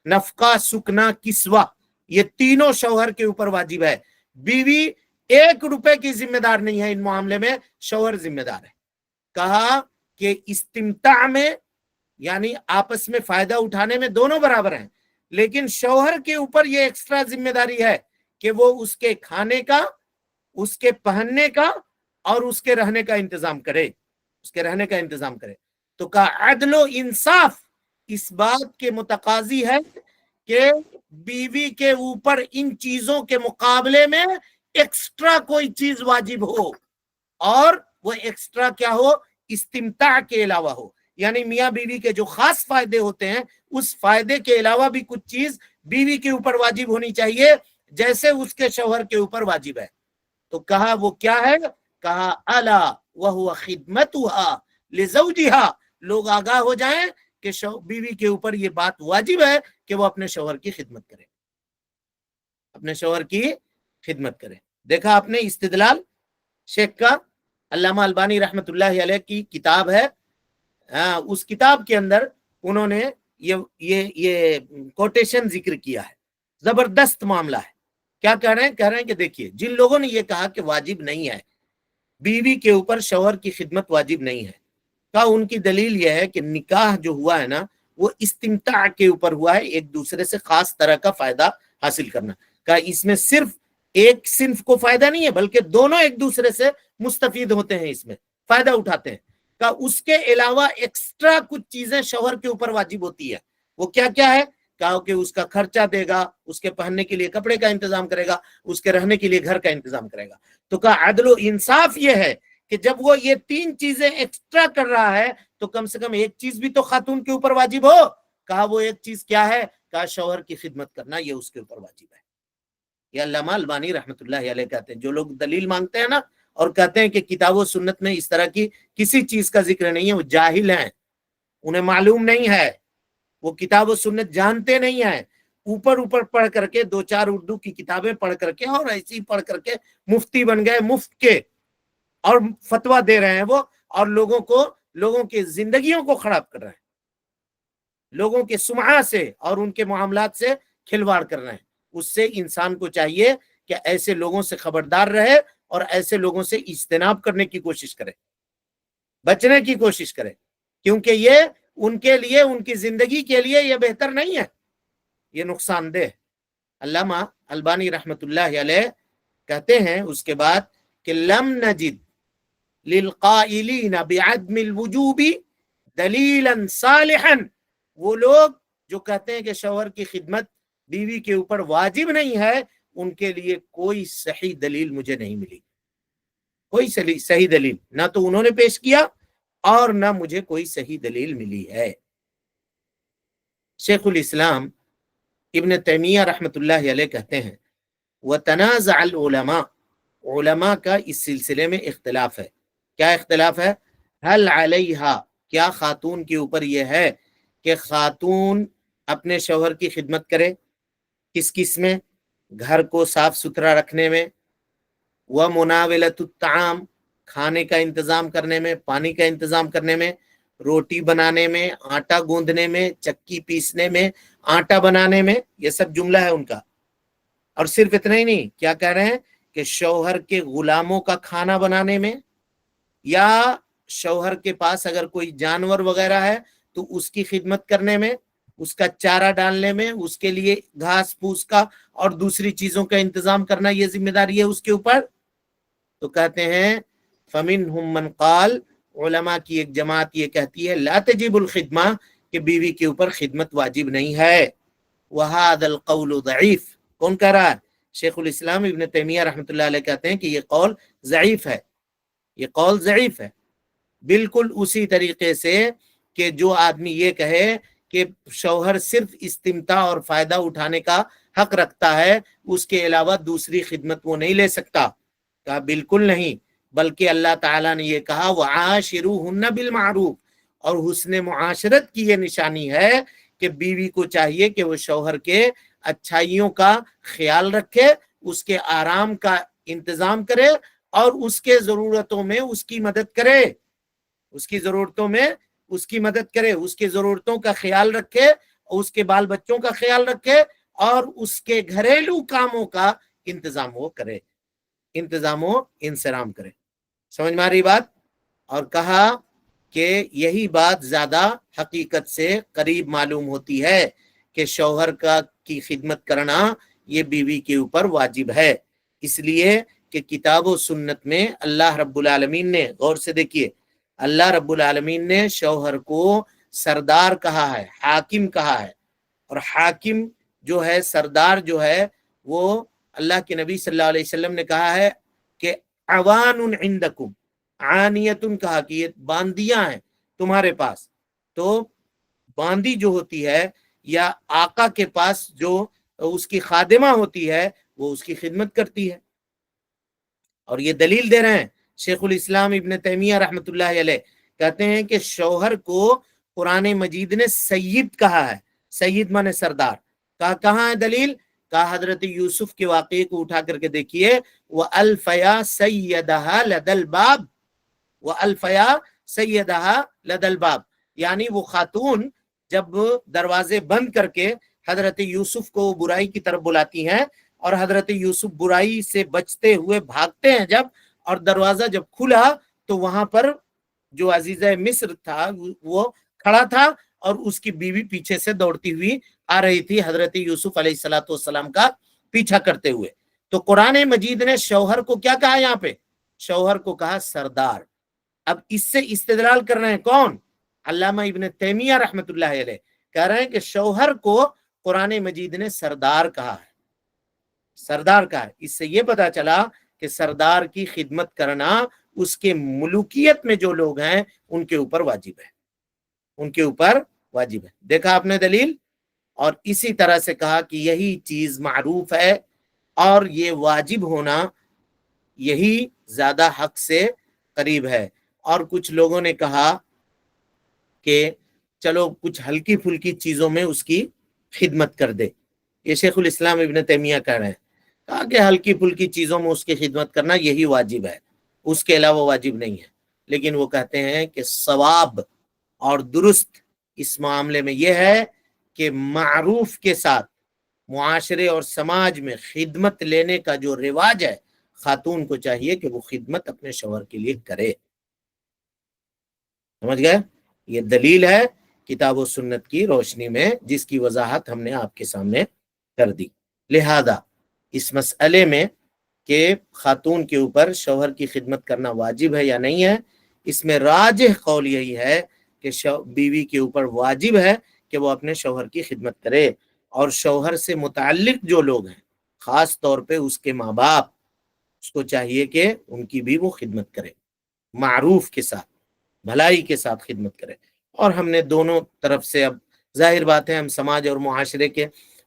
نفقہ سکنا کسوہ، یہ تینوں شوہر کے اوپر واجب ہے۔ بیوی 1 روپے کی ذمہ دار نہیں ہے ان معاملے میں، شوہر ذمہ دار ہے۔ کہا کہ استمتاع میں یعنی آپس میں فائدہ اٹھانے میں دونوں برابر ہیں، لیکن شوہر کے اوپر یہ ایکسٹرا ذمہ داری ہے کہ وہ اس کے کھانے کا، اس کے پہننے کا اور اس کے رہنے کا انتظام کرے، اس کے رہنے کا انتظام کرے۔ تو کہا عدل و انصاف اس بات کے متقاضی ہے کہ بیوی کے اوپر ان چیزوں کے مقابلے میں ایکسٹرا کوئی چیز واجب ہو، اور وہ ایکسٹرا کیا ہو؟ استمتاع کے علاوہ ہو، یعنی میاں بیوی کے جو خاص فائدے ہوتے ہیں اس فائدے کے علاوہ بھی کچھ چیز بیوی کے اوپر واجب ہونی چاہیے جیسے اس کے شوہر کے اوپر واجب ہے۔ تو کہا وہ کیا ہے؟ کہا الا وہو خدمتها لزوجها، لوگ آگاہ ہو جائیں کہ بیوی کے اوپر یہ بات واجب ہے کہ وہ اپنے شوہر کی خدمت کرے، اپنے شوہر کی خدمت کرے۔ دیکھا آپ نے استدلال شیخ کا، علامہ البانی رحمت اللہ علیہ کی کتاب ہے، اس کتاب کے اندر انہوں نے یہ کوٹیشن ذکر کیا ہے، زبردست معاملہ ہے۔ کیا کہہ رہے ہیں کہ دیکھیے جن لوگوں نے یہ کہا کہ واجب نہیں ہے بیوی کے اوپر شوہر کی خدمت واجب نہیں ہے، کا ان کی دلیل یہ ہے کہ نکاح جو ہوا ہے نا وہ استمتاع کے اوپر ہوا ہے، ایک دوسرے سے خاص طرح کا فائدہ حاصل کرنا، کا اس میں صرف ایک صنف کو فائدہ نہیں ہے بلکہ دونوں ایک دوسرے سے مستفید ہوتے ہیں، اس میں فائدہ اٹھاتے ہیں، کا اس کے علاوہ ایکسٹرا کچھ چیزیں شوہر کے اوپر واجب ہوتی ہے، وہ کیا کیا ہے؟ کہا کہ اس کا خرچہ دے گا، اس کے پہننے کے لیے کپڑے کا انتظام کرے گا، اس کے رہنے کے لیے گھر کا انتظام کرے گا۔ تو کہا عدل و انصاف یہ ہے کہ جب وہ یہ تین چیزیں ایکسٹرا کر رہا ہے تو کم سے کم ایک چیز بھی تو خاتون کے اوپر واجب ہو۔ کہا وہ ایک چیز کیا ہے؟ کہا شوہر کی خدمت کرنا، یہ اس کے اوپر واجب ہے۔ یہ علامہ البانی رحمت اللہ علیہ کہتے ہیں۔ جو لوگ دلیل مانگتے ہیں نا اور کہتے ہیں کہ کتاب و سنت میں اس طرح کی کسی چیز کا ذکر نہیں ہے، وہ جاہل ہیں، انہیں معلوم نہیں ہے، وہ کتاب و سنت جانتے نہیں ہیں، اوپر پڑھ کر کے دو چار اردو کی کتابیں پڑھ کر کے اور ایسی پڑھ کر کے مفتی بن گئے، مفت کے، اور فتویٰ دے رہے ہیں وہ، اور لوگوں کے زندگیوں کو خراب کر رہے ہیں، لوگوں کے سمعہ سے اور ان کے معاملات سے کھلواڑ کر رہے ہیں۔ اس سے انسان کو چاہیے کہ ایسے لوگوں سے خبردار رہے اور ایسے لوگوں سے اجتناب کرنے کی کوشش کرے، بچنے کی کوشش کرے، کیونکہ یہ ان کے لیے، ان کی زندگی کے لیے یہ بہتر نہیں ہے، یہ نقصان دہ۔ علامہ البانی رحمت اللہ علیہ کہتے ہیں اس کے بعد کہ لم نجد للقائلین بعدم الوجوب دلیلا صالحا، وہ لوگ جو کہتے ہیں کہ شوہر کی خدمت بیوی کے اوپر واجب نہیں ہے، ان کے لیے کوئی صحیح دلیل مجھے نہیں ملی، کوئی صحیح دلیل نہ تو انہوں نے پیش کیا اور نہ مجھے کوئی صحیح دلیل ملی ہے۔ شیخ الاسلام ابن تیمیہ رحمت اللہ علیہ کہتے ہیں وَتَنَازَعَ الْعُلَمَاء، علماء کا اس سلسلے میں اختلاف ہے۔ کیا اختلاف ہے؟ هل علیہا، کیا خاتون کے اوپر یہ ہے کہ خاتون اپنے شوہر کی خدمت کرے؟ کس میں؟ گھر کو صاف ستھرا رکھنے میں، وَمُنَاوِلَةُ الطَّعَامِ، کھانے کا انتظام کرنے میں، پانی کا انتظام کرنے میں، روٹی بنانے میں، آٹا گوندنے میں، چکی پیسنے میں، آٹا بنانے میں، یہ سب جملہ ہے ان کا۔ اور صرف اتنا ہی نہیں، کیا کہہ رہے ہیں کہ شوہر کے غلاموں کا کھانا بنانے میں، یا شوہر کے پاس اگر کوئی جانور وغیرہ ہے تو اس کی خدمت کرنے میں، اس کا چارہ ڈالنے میں، اس کے لیے گھاس پھوس کا اور دوسری چیزوں کا انتظام کرنا، یہ ذمہ داری ہے اس کے اوپر۔ تو کہتے ہیں فَمِنْهُمْ مَنْ قَالَ، علماء کی ایک جماعت یہ کہتی ہے لا تجب الخدمہ، کہ بیوی کے اوپر خدمت واجب نہیں ہے۔ وَهَذَا الْقَوْلُ ضعیف، کون کہہ رہا ہے؟ شیخ الاسلام ابن تیمیہ رحمۃ اللہ علیہ کہتے ہیں کہ یہ قول ضعیف ہے، یہ قول ضعیف ہے، بالکل اسی طریقے سے کہ جو آدمی یہ کہے کہ شوہر صرف استمتاع اور فائدہ اٹھانے کا حق رکھتا ہے، اس کے علاوہ دوسری خدمت وہ نہیں لے سکتا۔ کہا بالکل نہیں، بلکہ اللہ تعالیٰ نے یہ کہا وَعَاشِرُوهُنَّ بِالْمَعْرُوفِ، اور حسن معاشرت کی یہ نشانی ہے کہ بیوی کو چاہیے کہ وہ شوہر کے اچھائیوں کا خیال رکھے، اس کے آرام کا انتظام کرے اور اس کے ضرورتوں میں اس کی مدد کرے، اس کی ضرورتوں میں اس کی مدد کرے، اس کے ضرورتوں کا خیال رکھے، اس کے بال بچوں کا خیال رکھے اور اس کے گھریلو کاموں کا انتظام وہ کرے، انتظام و انصرام کرے۔ سمجھ میں آ رہی بات؟ اور کہا کہ یہی بات زیادہ حقیقت سے قریب معلوم ہوتی ہے کہ شوہر کی خدمت کرنا یہ بیوی کے اوپر واجب ہے، اس لیے کہ کتاب و سنت میں اللہ رب العالمین نے، غور سے دیکھیے، اللہ رب العالمین نے شوہر کو سردار کہا ہے، حاکم کہا ہے، اور حاکم جو ہے، سردار جو ہے، وہ اللہ کے نبی صلی اللہ علیہ وسلم نے کہا ہے کہ عوان عندکم، عانیتن کہا کہ یہ باندیاں ہیں تمہارے پاس۔ تو باندی جو ہوتی ہے یا آقا کے پاس جو اس کی خادمہ ہوتی ہے، وہ اس کی خدمت کرتی ہے۔ اور یہ دلیل دے رہے ہیں شیخ الاسلام ابن تیمیہ رحمت اللہ علیہ، کہتے ہیں کہ شوہر کو قرآن مجید نے سید کہا ہے، سید مانے سردار۔ کہاں ہے دلیل؟ کہا حضرت یوسف کے واقعے کو اٹھا کر کے دیکھیے، وَأَلْفَيَا سَيَّدَهَا لَدَى الْبَابِ، وَأَلْفَيَا سَيَّدَهَا لَدَى الْبَابِ، یعنی وہ خاتون جب دروازے بند کر کے حضرت یوسف کو برائی کی طرف بلاتی ہیں، اور حضرت یوسف برائی سے بچتے ہوئے بھاگتے ہیں جب، اور دروازہ جب کھلا تو وہاں پر جو عزیزہ مصر تھا وہ کھڑا تھا، اور اس کی بیوی پیچھے سے دوڑتی ہوئی آ رہی تھی حضرت یوسف علیہ السلام کا پیچھا کرتے ہوئے۔ تو قرآن مجید نے شوہر کو کیا کہا یہاں پہ؟ شوہر کو کہا سردار۔ اب اس سے استدلال کر رہے ہیں کون؟ علامہ ابن تیمیہ رحمت اللہ علیہ کہہ رہے ہیں کہ شوہر کو قرآن مجید نے سردار کہا ہے، سردار کہا ہے۔ اس سے یہ پتا چلا کہ سردار کی خدمت کرنا اس کے ملوکیت میں جو لوگ ہیں ان کے اوپر واجب ہے، ان کے اوپر واجب ہے۔ دیکھا آپ نے دلیل؟ اور اسی طرح سے کہا کہ یہی چیز معروف ہے اور یہ واجب ہونا یہی زیادہ حق سے قریب ہے۔ اور کچھ لوگوں نے کہا کہ چلو کچھ ہلکی پھلکی چیزوں میں اس کی خدمت کر دے، یہ شیخ الاسلام ابن تیمیہ کہہ رہے ہیں، کہا کہ ہلکی پھلکی چیزوں میں اس کی خدمت کرنا یہی واجب ہے، اس کے علاوہ واجب نہیں ہے۔ لیکن وہ کہتے ہیں کہ ثواب اور درست اس معاملے میں یہ ہے کہ معروف کے ساتھ معاشرے اور سماج میں خدمت لینے کا جو رواج ہے، خاتون کو چاہیے کہ وہ خدمت اپنے شوہر کے لیے کرے۔ سمجھ گئے؟ یہ دلیل ہے کتاب و سنت کی روشنی میں، جس کی وضاحت ہم نے آپ کے سامنے کر دی۔ لہذا اس مسئلے میں کہ خاتون کے اوپر شوہر کی خدمت کرنا واجب ہے یا نہیں ہے، اس میں راجح قول یہی ہے کہ بیوی کے اوپر واجب ہے کہ وہ اپنے شوہر کی خدمت کرے، اور شوہر سے متعلق جو لوگ ہیں، خاص طور پہ اس کے ماں باپ، اس کو چاہیے کہ ان کی بھی وہ خدمت کرے، معروف کے ساتھ، بھلائی کے ساتھ خدمت کرے۔ اور ہم نے دونوں طرف سے، اب ظاہر بات ہے ہم سماج اور معاشرے کے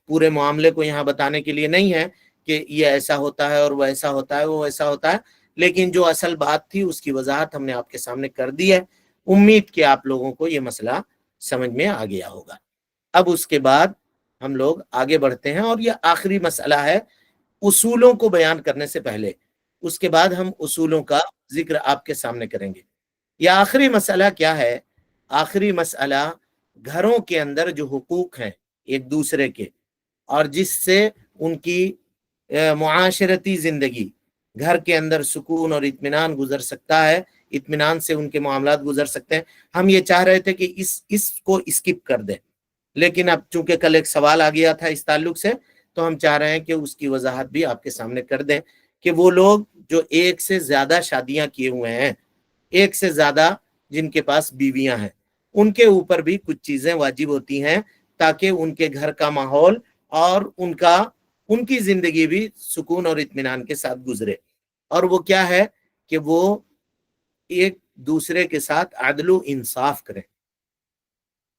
پورے معاملے کو یہاں بتانے کے لیے نہیں ہے کہ یہ ایسا ہوتا ہے اور وہ ایسا ہوتا ہے، وہ ایسا ہوتا ہے، لیکن جو اصل بات تھی اس کی وضاحت ہم نے آپ کے سامنے کر دی ہے۔ امید کہ آپ لوگوں کو یہ مسئلہ سمجھ میں آ گیا ہوگا۔ اب اس کے بعد ہم لوگ آگے بڑھتے ہیں، اور یہ آخری مسئلہ ہے اصولوں کو بیان کرنے سے پہلے، اس کے بعد ہم اصولوں کا ذکر آپ کے سامنے کریں گے۔ یہ آخری مسئلہ کیا ہے؟ آخری مسئلہ گھروں کے اندر جو حقوق ہیں ایک دوسرے کے، اور جس سے ان کی معاشرتی زندگی، گھر کے اندر سکون اور اطمینان گزر سکتا ہے، اطمینان سے ان کے معاملات گزر سکتے ہیں۔ ہم یہ چاہ رہے تھے کہ اس کو اسکپ کر دیں، لیکن اب چونکہ کل ایک سوال آ گیا تھا اس تعلق سے، تو ہم چاہ رہے ہیں کہ اس کی وضاحت بھی آپ کے سامنے کر دیں کہ وہ لوگ جو ایک سے زیادہ شادیاں کیے ہوئے ہیں، ایک سے زیادہ جن کے پاس بیویاں ہیں، ان کے اوپر بھی کچھ چیزیں واجب ہوتی ہیں تاکہ ان کے گھر کا ماحول اور ان کی زندگی بھی سکون اور اطمینان کے ساتھ گزرے۔ اور وہ کیا ہے کہ وہ ایک دوسرے کے ساتھ عدل و انصاف کریں۔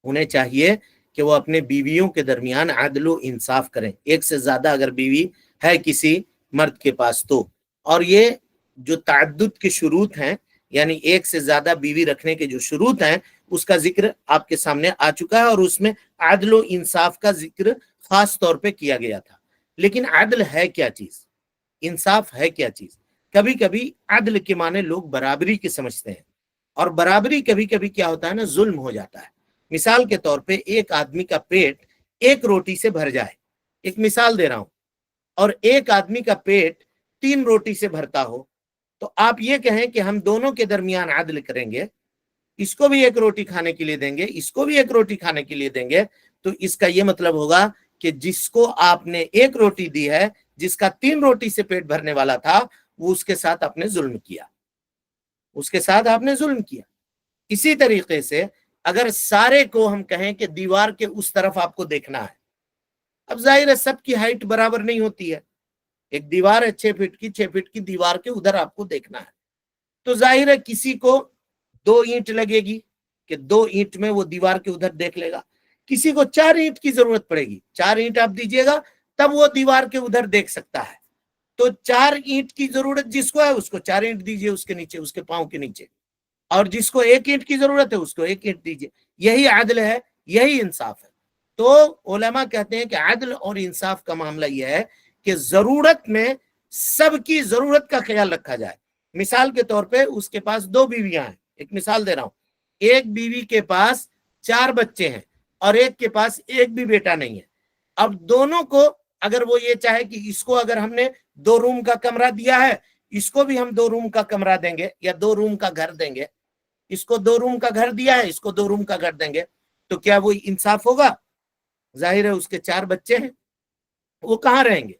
انہیں چاہیے کہ وہ اپنے بیویوں کے درمیان عدل و انصاف کریں، ایک سے زیادہ اگر بیوی ہے کسی مرد کے پاس تو۔ اور یہ جو تعدد کے شروط ہیں، یعنی ایک سے زیادہ بیوی رکھنے کے جو شروط ہیں، اس کا ذکر آپ کے سامنے آ چکا ہے، اور اس میں عدل و انصاف کا ذکر خاص طور پہ کیا گیا تھا۔ لیکن عدل ہے کیا چیز؟ انصاف ہے کیا چیز؟ کبھی کبھی عدل کے معنی لوگ برابری کے سمجھتے ہیں، اور برابری کبھی کبھی کیا ہوتا ہے نا، ظلم ہو جاتا ہے۔ مثال کے طور پہ ایک آدمی کا پیٹ ایک روٹی سے بھر جائے، ایک مثال دے رہا ہوں، اور ایک آدمی کا پیٹ 3 روٹی سے بھرتا ہو، تو آپ یہ کہیں کہ ہم دونوں کے درمیان عدل کریں گے، اس کو بھی ایک روٹی کھانے کے لیے دیں گے، اس کو بھی ایک روٹی کھانے کے لیے دیں گے، تو اس کا یہ مطلب ہوگا کہ جس کو آپ نے ایک روٹی دی ہے، جس کا 3 روٹی سے پیٹ بھرنے والا تھا، وہ اس کے ساتھ آپ نے ظلم کیا، اس کے ساتھ آپ نے ظلم کیا۔ اسی طریقے سے اگر سارے کو ہم کہیں کہ دیوار کے اس طرف آپ کو دیکھنا ہے، اب ظاہر ہے سب کی ہائٹ برابر نہیں ہوتی ہے، ایک دیوار ہے 6 فٹ کی، 6 فٹ کی دیوار کے ادھر آپ کو دیکھنا ہے، تو ظاہر ہے کسی کو 2 اینٹ لگے گی کہ 2 اینٹ میں وہ دیوار کے ادھر دیکھ لے گا، کسی کو 4 اینٹ کی ضرورت پڑے گی، 4 اینٹ آپ دیجئے گا تب وہ دیوار کے ادھر دیکھ سکتا ہے۔ تو 4 اینٹ کی ضرورت جس کو ہے اس کو 4 اینٹ دیجئے اس کے نیچے، اس کے پاؤں کے نیچے، اور جس کو 1 اینٹ کی ضرورت ہے اس کو 1 اینٹ دیجئے۔ یہی عدل ہے، یہی انصاف ہے۔ تو علماء کہتے ہیں کہ عدل اور انصاف کا معاملہ یہ ہے کہ ضرورت میں سب کی ضرورت کا خیال رکھا جائے. مثال کے طور پہ اس کے پاس 2 بیویاں ہیں، ایک مثال دے رہا ہوں، ایک بیوی کے پاس 4 بچے ہیں اور ایک کے پاس ایک بھی بیٹا نہیں ہے. اب دونوں کو اگر وہ یہ چاہے کہ اس کو اگر ہم نے 2 روم کا کمرہ دیا ہے، اس کو بھی ہم 2 روم کا کمرہ دیں گے یا 2 روم کا گھر دیں گے، اس کو 2 روم کا گھر دیا ہے، اس کو 2 روم کا گھر دیں گے، تو کیا وہ انصاف ہوگا؟ ظاہر ہے اس کے 4 بچے ہیں، وہ کہاں رہیں گے؟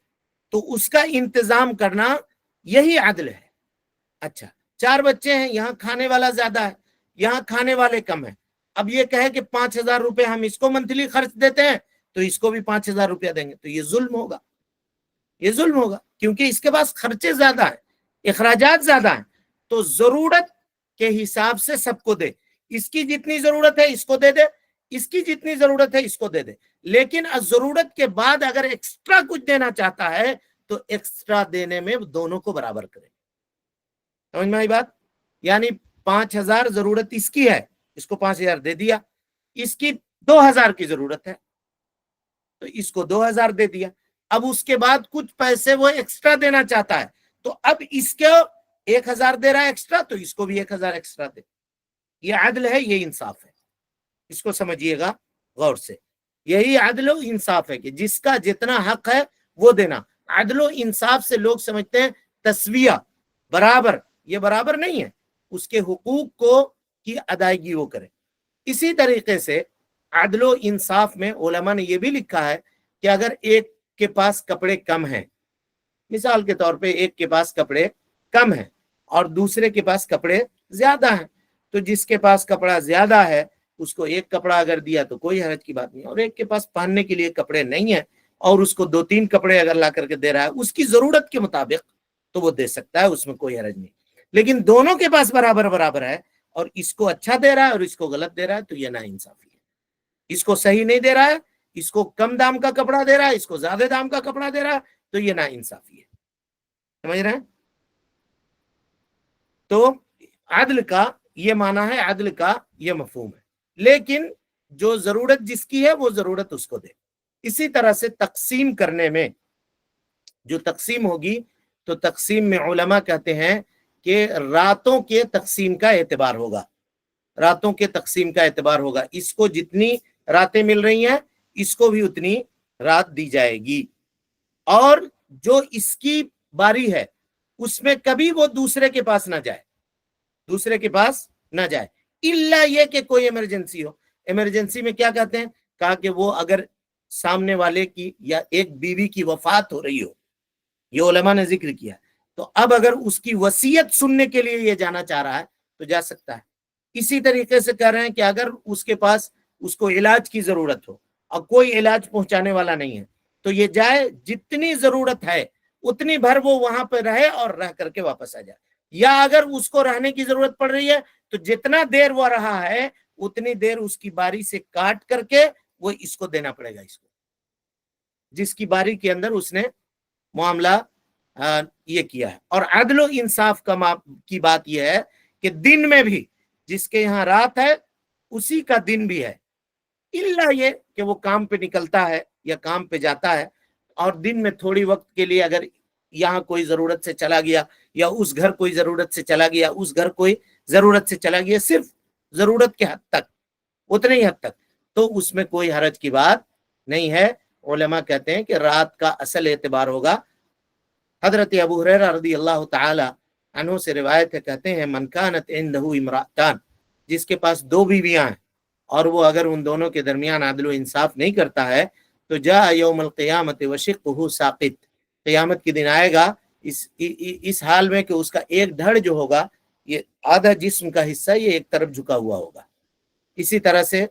تو اس کا انتظام کرنا یہی عدل ہے. اچھا 4 بچے ہیں، یہاں کھانے والا زیادہ ہے، یہاں کھانے والے کم ہیں. اب یہ کہے کہ 5,000 روپے ہم اس کو منتھلی خرچ دیتے ہیں تو اس کو بھی 5,000 روپیہ دیں گے، تو یہ ظلم ہوگا. یہ ظلم ہوگا کیونکہ اس کے پاس خرچے زیادہ ہیں، اخراجات زیادہ ہیں. تو ضرورت کے حساب سے سب کو دے، اس کی جتنی ضرورت ہے اس کو دے دے، اس کی جتنی ضرورت ہے اس کو دے دے. لیکن ضرورت کے بعد اگر ایکسٹرا کچھ دینا چاہتا ہے تو ایکسٹرا دینے میں دونوں کو برابر کرے. سمجھ میں آئی بات؟ یعنی 5,000 ضرورت اس کی ہے، اس کو 5,000 دے دیا، اس کی 2,000 کی ضرورت ہے تو اس کو 2,000 دے دیا. اب اس کے بعد کچھ پیسے وہ ایکسٹرا دینا چاہتا ہے تو اب اس کو 1,000 دے رہا ہے ایکسٹرا تو اس کو بھی 1,000 ایکسٹرا دے. یہ عدل ہے، یہ انصاف ہے. اس کو سمجھیے گا غور سے. یہی عدل و انصاف ہے کہ جس کا جتنا حق ہے وہ دینا. عدل و انصاف سے لوگ سمجھتے ہیں تسویہ، برابر. یہ برابر نہیں ہے، اس کے حقوق کو کی ادائیگی وہ کرے. اسی طریقے سے عدل و انصاف میں علماء نے یہ بھی لکھا ہے کہ اگر ایک کے پاس کپڑے کم ہیں، مثال کے طور پہ ایک کے پاس کپڑے کم ہیں اور دوسرے کے پاس کپڑے زیادہ ہیں، تو جس کے پاس کپڑا زیادہ ہے اس کو ایک کپڑا اگر دیا تو کوئی حرج کی بات نہیں. اور ایک کے پاس پہننے کے لیے کپڑے نہیں ہیں اور اس کو 2-3 کپڑے اگر لا کر کے دے رہا ہے اس کی ضرورت کے مطابق تو وہ دے سکتا ہے، اس میں کوئی حرج نہیں. لیکن دونوں کے پاس برابر برابر ہے اور اس کو اچھا دے رہا ہے اور اس کو غلط دے رہا ہے تو یہ ناانصافی ہے. اس کو صحیح نہیں دے رہا ہے، اس کو کم دام کا کپڑا دے رہا ہے، اس کو زیادہ دام کا کپڑا دے رہا ہے تو یہ ناانصافی ہے. سمجھ رہے ہیں؟ تو عدل کا یہ معنی ہے، عدل کا یہ مفہوم ہے. لیکن جو ضرورت جس کی ہے وہ ضرورت اس کو دے. اسی طرح سے تقسیم کرنے میں جو تقسیم ہوگی تو تقسیم میں علماء کہتے ہیں کہ راتوں کے تقسیم کا اعتبار ہوگا. راتوں کے تقسیم کا اعتبار ہوگا. اس کو جتنی راتیں مل رہی ہیں اس کو بھی اتنی رات دی جائے گی. اور جو اس کی باری ہے اس میں کبھی وہ دوسرے کے پاس نہ جائے، دوسرے کے پاس نہ جائے الا یہ کہ کوئی ایمرجنسی ہو. ایمرجنسی میں کیا کہتے ہیں؟ کہا کہ وہ اگر سامنے والے کی یا ایک بیوی کی وفات ہو رہی ہو، یہ علماء نے ذکر کیا، تو اب اگر اس کی وصیت سننے کے لیے یہ جانا چاہ رہا ہے تو جا سکتا ہے. اسی طریقے سے کہہ رہے ہیں کہ اگر اس کے پاس اس کو علاج کی ضرورت ہو اور کوئی علاج پہنچانے والا نہیں ہے تو یہ جائے، جتنی ضرورت ہے اتنی بھر وہ وہاں پہ رہے اور رہ کر کے واپس آ جائے. یا اگر اس کو رہنے کی ضرورت پڑ رہی ہے تو جتنا دیر وہ رہا ہے اتنی دیر اس کی باری سے کاٹ کر کے وہ اس کو دینا پڑے گا، اس کو جس کی باری کے اندر اس نے معاملہ یہ کیا ہے. اور عدل و انصاف کی بات یہ ہے کہ دن میں بھی جس کے یہاں رات ہے اسی کا دن بھی ہے، الا یہ کہ وہ کام پہ نکلتا ہے یا کام پہ جاتا ہے اور دن میں تھوڑی وقت کے لیے اگر یہاں کوئی ضرورت سے چلا گیا یا اس گھر کوئی ضرورت سے چلا گیا، اس گھر کوئی ضرورت سے چلا گیا، صرف ضرورت کے حد تک، اتنے ہی حد تک، تو اس میں کوئی حرج کی بات نہیں ہے. علماء کہتے ہیں کہ رات کا اصل اعتبار ہوگا. حضرت ابو ہریرہ رضی اللہ تعالی عنہ سے روایت ہے، کہتے ہیں من کانت عنده امرأتان، جس کے پاس 2 بیویاں ہیں اور وہ اگر ان دونوں کے درمیان عدل و انصاف نہیں کرتا ہے تو جاء یوم القیامت وشقہ ساقط، قیامت کے دن آئے گا اس حال میں کہ اس کا ایک دھڑ جو ہوگا، یہ آدھا جسم کا حصہ، یہ ایک طرف جھکا ہوا ہوگا. اسی طرح سے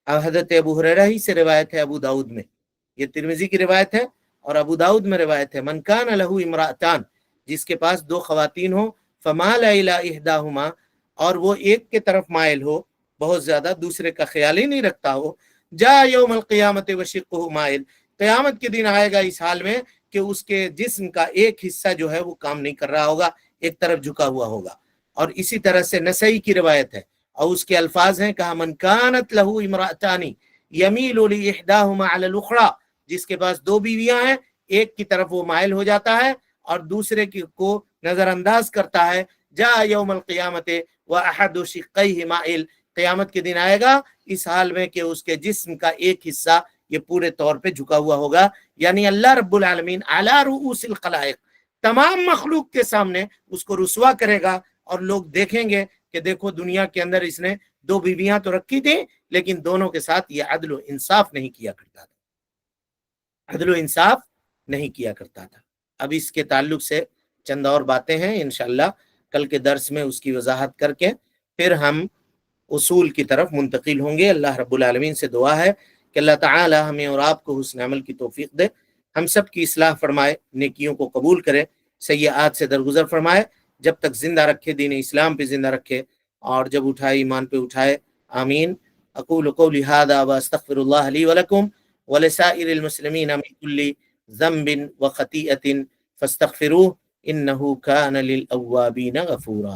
حضرت ابو ہریرہ ہی سے روایت ہے ابو داؤد میں، یہ ترمذی کی روایت ہے اور ابو داؤد میں روایت ہے، من کان لہ امرأتان، جس کے پاس 2 خواتین ہو، فمال الی احداہما، اور وہ ایک کے طرف مائل ہو بہت زیادہ، دوسرے کا خیال ہی نہیں رکھتا ہو، جاء یوم القیامت وشقہ مائل، قیامت کے دن آئے گا اس حال میں کہ اس کے جسم کا ایک حصہ جو ہے وہ کام نہیں کر رہا ہوگا، ایک طرف جھکا ہوا ہوگا. اور اسی طرح سے نسائی کی روایت ہے اور اس کے الفاظ ہیں، کہا من کانت لہ امرأتان، یمیل لإحداہما علی الأخرى، جس کے پاس دو بیویاں ہیں ایک کی طرف وہ مائل ہو جاتا ہے اور دوسرے کو نظر انداز کرتا ہے. جاء یوم القیامت واحد شقیہ مائل، قیامت کے دن آئے گا اس حال میں کہ اس کے جسم کا ایک حصہ یہ پورے طور پہ جھکا ہوا ہوگا. یعنی اللہ رب العالمین علی رؤوس الخلائق، تمام مخلوق کے سامنے اس کو رسوا کرے گا اور لوگ دیکھیں گے کہ دیکھو دنیا کے اندر اس نے دو بیویاں تو رکھی تھیں لیکن دونوں کے ساتھ یہ عدل و انصاف نہیں کیا کرتا تھا، عدل و انصاف نہیں کیا کرتا تھا. اب اس کے تعلق سے چند اور باتیں ہیں، انشاءاللہ کل کے درس میں اس کی وضاحت کر کے پھر ہم اصول کی طرف منتقل ہوں گے. اللہ رب العالمین سے دعا ہے کہ اللہ تعالی ہمیں اور آپ کو حسن عمل کی توفیق دے، ہم سب کی اصلاح فرمائے، نیکیوں کو قبول کرے، سیئات سے درگزر فرمائے، جب تک زندہ رکھے دین اسلام پہ زندہ رکھے اور جب اٹھائے ایمان پہ اٹھائے. آمین. اقول قولی هذا واستغفر الله لي ولكم ولسائر المسلمين من كل ذنب وخطيئة فاستغفروه إنه كان للأوابين غفورا.